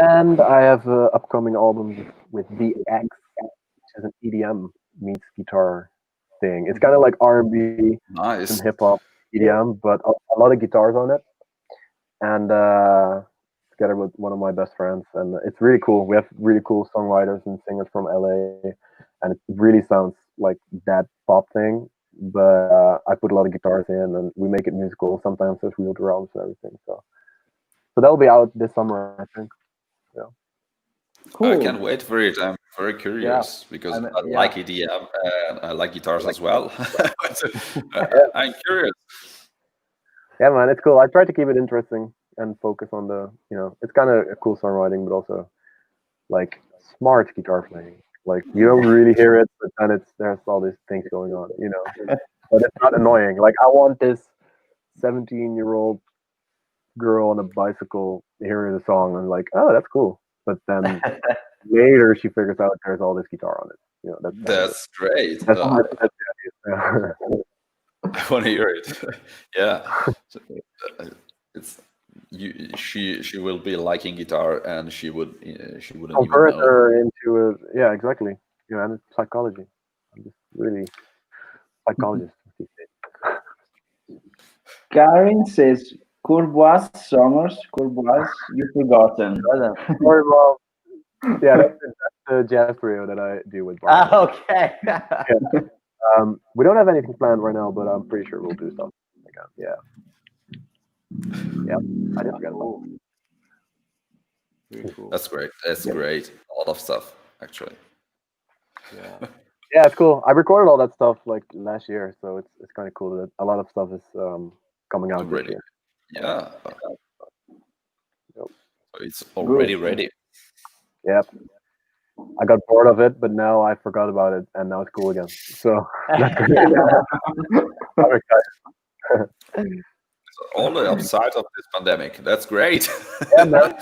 And I have an upcoming album with The X, which is an EDM meets guitar thing. It's kind of like R&B, Nice. some hip hop, EDM, but a lot of guitars on it. And together with one of my best friends, and it's really cool. We have really cool songwriters and singers from LA, and it really sounds like that pop thing. But I put a lot of guitars in, and we make it musical. Sometimes there's real drums and everything. So that'll be out this summer, I think. Yeah. Cool. I can't wait for it. I'm very curious because I like EDM and I like guitars as well. I'm curious. Yeah, man, it's cool. I try to keep it interesting and focus on the, it's kind of a cool songwriting, but also like smart guitar playing. Like you don't really hear it, but then there's all these things going on, but it's not annoying. Like I want this 17-year-old girl on a bicycle hearing the song and like, oh, that's cool. But then later she figures out there's all this guitar on it. That's great. That's I want to hear it. Yeah, it's she will be liking guitar and she wouldn't even convert know. her into a exactly. And it's psychology. I'm just really psychologist these days. Karen says, Courbois, SOMERS, Courbois, you've forgotten. Sorry, Mom. Yeah, that's the jazz trio that I do with Bart. Okay. We don't have anything planned right now, but I'm pretty sure we'll do something. Yeah. I didn't forget about it. Very cool. That's great. That's great. A lot of stuff, actually. Yeah. Yeah, it's cool. I recorded all that stuff like last year, so it's kind of cool that a lot of stuff is coming out this year. Yeah. Yep. So it's already ready. Yep. I got bored of it, but now I forgot about it, and now it's cool again. So that's great. I'm excited. So all the upside of this pandemic. That's great. Yeah, man.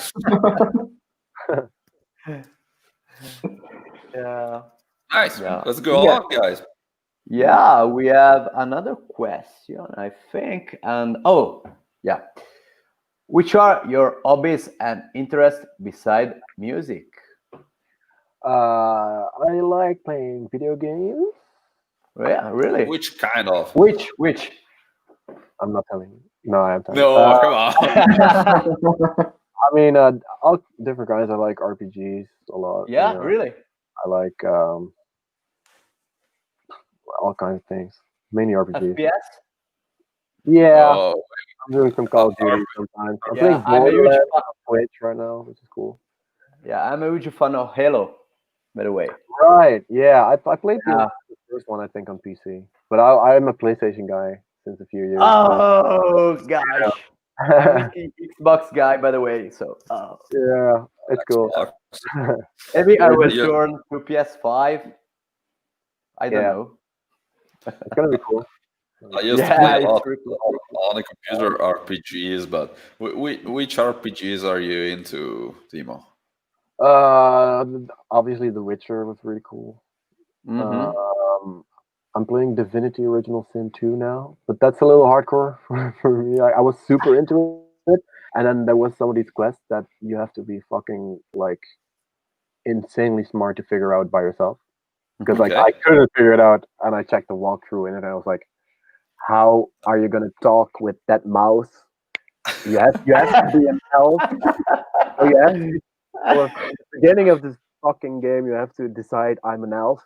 Yeah. Nice. Yeah. Let's go on, guys. Yeah, we have another question, I think. And which are your hobbies and interests beside music? I like playing video games. Yeah, really? Which kind of? Which? I'm not telling you. No, I am telling No, you. come on. I mean, all different kinds. I like RPGs a lot. Yeah, really? I like all kinds of things. Mainly RPGs. FPS? Yeah. Oh, I'm doing some Call of Duty sometimes. I'm Yeah, playing I'm a huge Borderlands fan. on Twitch right now, which is cool. Yeah, I'm a huge fan of Halo, by the way. Right. Yeah. I played the first one, I think, on PC. But I'm a PlayStation guy since a few years. Oh, gosh. I'm a Xbox guy, by the way. So Yeah, it's cool. maybe I will Yeah. turn to PS5. I don't Yeah. know. It's gonna be cool. I used to Yeah, play a it's lot pretty cool. on the computer RPGs, but which RPGs are you into, Timo? Obviously, The Witcher was really cool. Mhm. I'm playing Divinity Original Sin 2 now, but that's a little hardcore for me. I was super into it, and then there was some of these quests that you have to be fucking like insanely smart to figure out by yourself. Because like Okay. I couldn't figure it out, and I checked the walkthrough in it, and I was like, "How are you gonna talk with that mouse? You have to be an elf. Oh, you have to, well, at the beginning of this fucking game, you have to decide I'm an elf,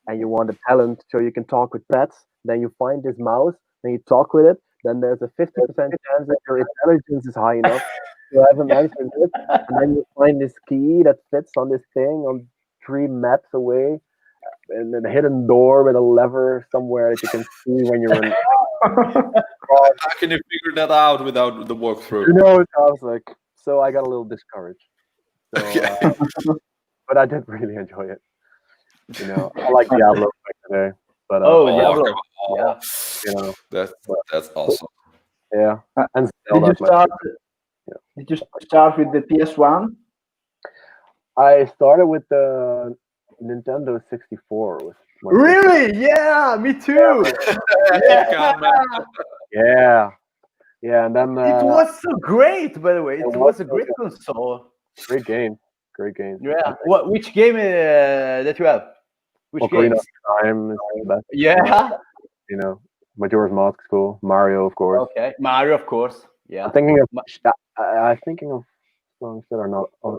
and you want a talent so you can talk with pets. Then you find this mouse, then you talk with it. Then there's a 50% chance that your intelligence is high enough to have him answer this. And then you find this key that fits on this thing on 3 maps away, and then a hidden door with a lever somewhere that you can see when you're in. How can you figure that out without the walkthrough? Who knows? I was like, so I got a little discouraged. So, Okay. but I did really enjoy it. You know, I like Diablo back today, but Oh, Oh, Diablo. come on. Yeah. you know, That's awesome. yeah. And Did Zelda you is my start? Yeah. Did you start with the PS1? I started with the Nintendo 64. Was my first- Really? Yeah, me too. You can, man. yeah, and then It was so great, by the way. It it was was a so great good. console. Great game. Yeah. What? Which game that you have? Which Ocarina games? of Time is the best. Yeah. You know, Majora's Mask is cool. Mario, of course. Okay. Mario, of course. Yeah. I'm thinking of I'm thinking of songs that are not are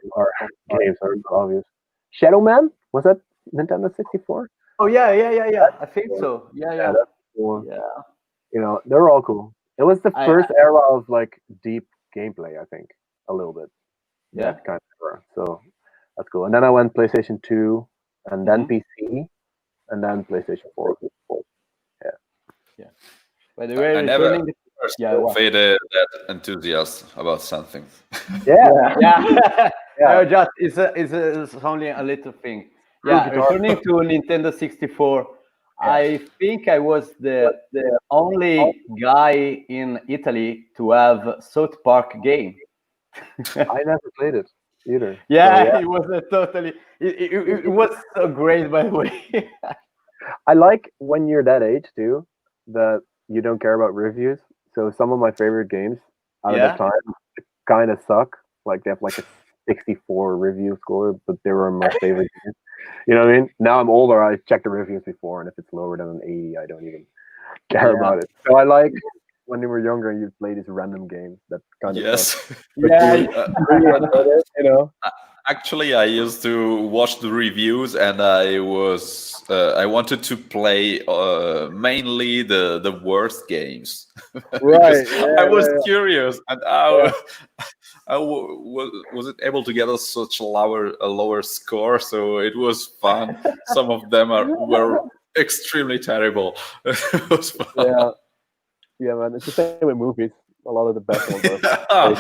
games that are not obvious. Shadow Man, was that Nintendo 64? Oh yeah. I think so. Yeah. That's cool. Yeah. You know, they're all cool. It was the I- first era of like deep gameplay, I think, a little bit. Yeah. That kind of era. So that's cool. And then I went PlayStation 2, and then Mhm. PC, and then PlayStation 4. By the way, I never returning. Yeah, what? faded that enthusiast about something. Yeah, Yeah. Yeah. No, just it's only a little thing. Yeah, guitar. returning to Nintendo 64. I think I was the only guy in Italy to have South Park game. I never played it either. Yeah, So, yeah. it was a totally. It was so great, by the way. I like when you're that age too, that you don't care about reviews. So some of my favorite games out of Yeah. that time kind of suck. Like they have like a 64 review score, but they were my favorite games. You know what I mean? Now I'm older. I check the reviews before, and if it's lower than an 80, I don't even care Yeah. about it. So I like when you were younger, you play these random games that kind of suck. Yes. Yeah, Really enjoyed it, you know? Actually, I used to watch the reviews, and I wanted to play mainly the worst games because I was curious, and wasn't able to get such a lower score, so it was fun. Some of them were extremely terrible. It was fun. Yeah, man. It's the same with movies. A lot of the best ones are.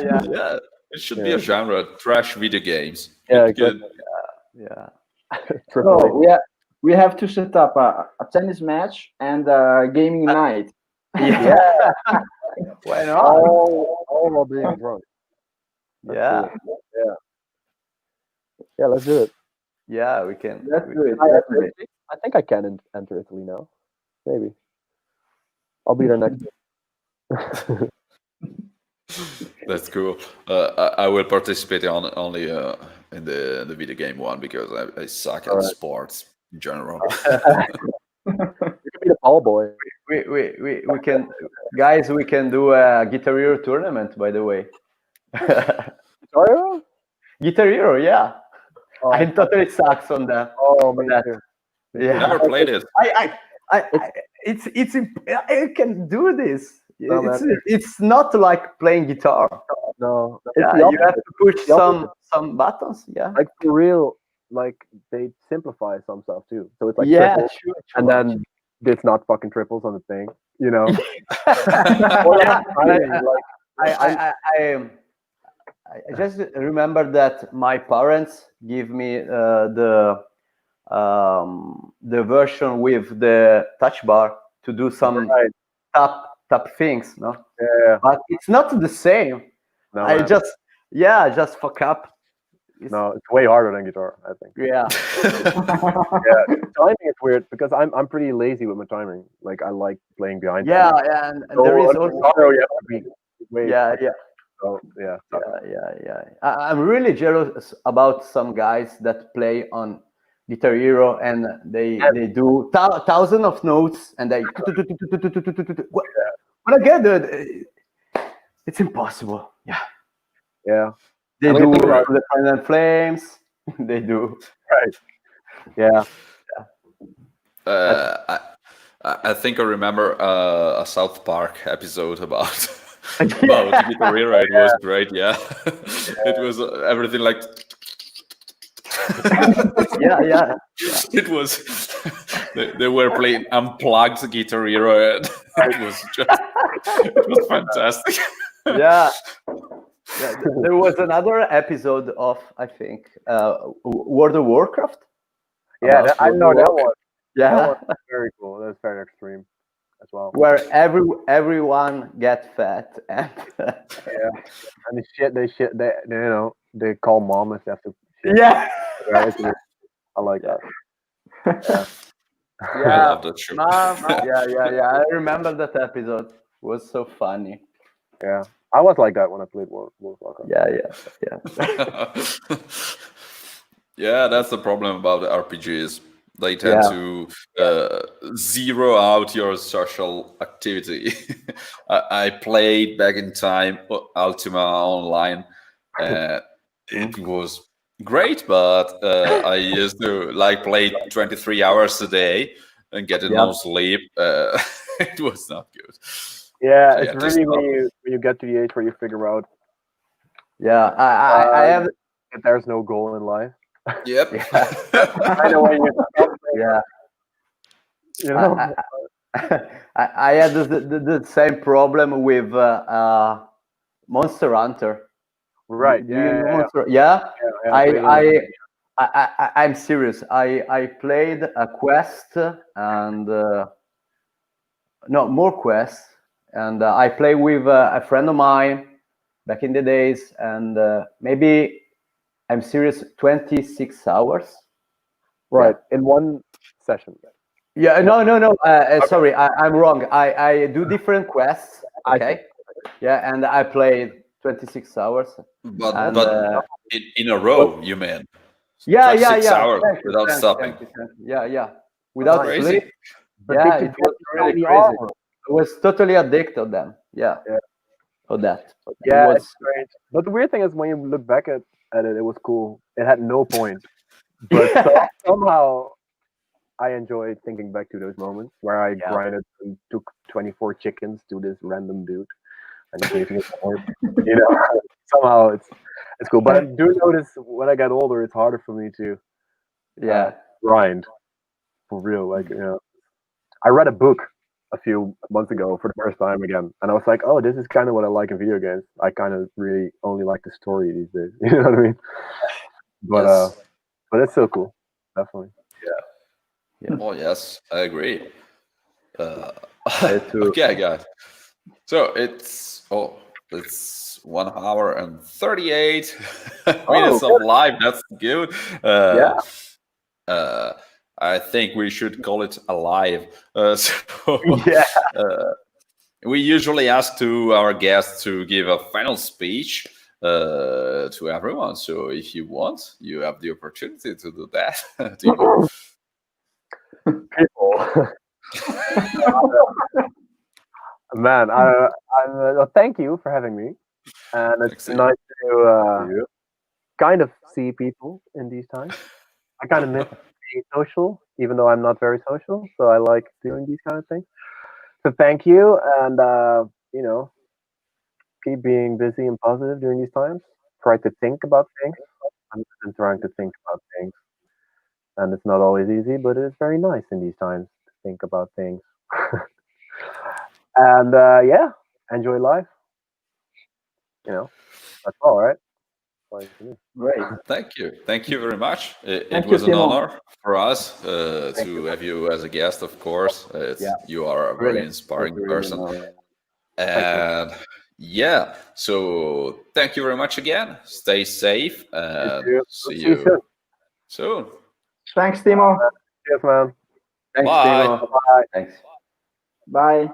yeah. Yeah, it should be a genre: trash video games. Yeah, It could- Yeah. Triple So A. we have to set up a tennis match and a gaming night. Yeah. Why not? All while being drunk. That's Yeah. cool. Yeah, let's do it. Yeah, we can. Let's do it. Definitely. I think I can enter Italy now. Maybe. I'll be there next year. That's cool. I will participate only in the video game one because I suck at Alright. sports in general. You can be the ball boy. We can, guys. We can do a Guitar Hero tournament. By the way, Sorry? Guitar Hero. Yeah, Oh, I totally sucks on that. me that. too. Yeah. Never played it. I can do this. No, man. It's not like playing guitar. No. It's Yeah, the you have opposite. to push The opposite. some buttons. Yeah. Like for real, like they simplify some stuff too. So it's like Yeah, triples, sure. and then it's not fucking triples on the thing, you know. Or Yeah, like, tiny, like I just remember that my parents give me the version with the touch bar to do some Right. tap things, no? Yeah. But it's not the same. No, I man. just fuck up. No, it's way harder than guitar, I think. Yeah. Timing is weird because I'm pretty lazy with my timing. Like I like playing behind. Yeah, time. and So there is on also guitar, you have to be way. yeah. So yeah. I'm really jealous about some guys that play on Guitar Hero and they do thousands of notes and they. When I get it, it's impossible. Yeah. Yeah. They I mean, do think about the Final Flames. They do. Right. Yeah. I think I remember a South Park episode about about Guitar Hero. It was great. Yeah, it was everything like. Yeah. It was. They were playing unplugged Guitar Hero, and it was fantastic. Yeah. There was another episode of I think World of Warcraft. Yeah, I know that one. Yeah, that one's very cool. That's very extreme as well. where everyone get fat and Yeah, and they call mom if they have to. yeah. I like that. I Yeah, love that show. Mom. Yeah. I remember that episode. It was so funny. Yeah, I was like that when I played World of Warcraft. Yeah. Yeah, that's the problem about the RPGs. They tend to zero out your social activity. I played back in time Ultima Online. It was great, but I used to play 23 hours a day and get no sleep. It was not good. Yeah, So, it's really when you get to the age where you figure out. Yeah, I have. That there's no goal in life. Yep. I know when you stop playing, Yeah. you know. I had the same problem with Monster Hunter. Right. Do you know Monster? Yeah. I'm serious. I played a quest and no more quests, and I play with a friend of mine back in the days, and maybe I'm serious 26 hours. Right, in one session. Yeah, no. Sorry, I'm wrong. I do different quests. Okay. Yeah, and I played 26 hours. But in a row, you mean? Yeah. 26 hours Thank you, without stopping. Yeah. Without Crazy. sleep. Yeah, it was really crazy. I was totally addicted then. Yeah. For that. Yeah, It was it's strange. But the weird thing is when you look back at it, it was cool. It had no point. But somehow I enjoyed thinking back to those moments where I grinded and took 24 chickens to this random dude and he gave me a horn. Somehow it's cool. But I do notice when I got older, it's harder for me to grind for real. Like, I read a book a few months ago for the first time again, and I was like, oh, this is kind of what I like in video games. I kind of really only like the story these days. You know what I mean? But it's so cool, definitely. Yeah. Oh yes, I agree. Okay, guys. So it's 1 hour and 38 minutes of live. That's good. I think we should call it alive. We usually ask to our guests to give a final speech to everyone. So if you want, you have the opportunity to do that. Timo. People. Man, thank you for having me. And it's nice to kind of see people in these times. I kind of miss being social, even though I'm not very social. So I like doing these kind of things. So thank you, and keep being busy and positive during these times. Try to think about things. I'm trying to think about things, and it's not always easy, but it's very nice in these times to think about things. And enjoy life. that's all right. Fine for me. Great. Thank you very much. It Thank you, was an Timo. honor for us to have you as a guest, of course. You are a very inspiring person. And yeah, so thank you very much again. Stay safe and see you soon. Thanks, Timo. Cheers, man. Thanks, Bye. Timo. Bye. Thanks. Bye.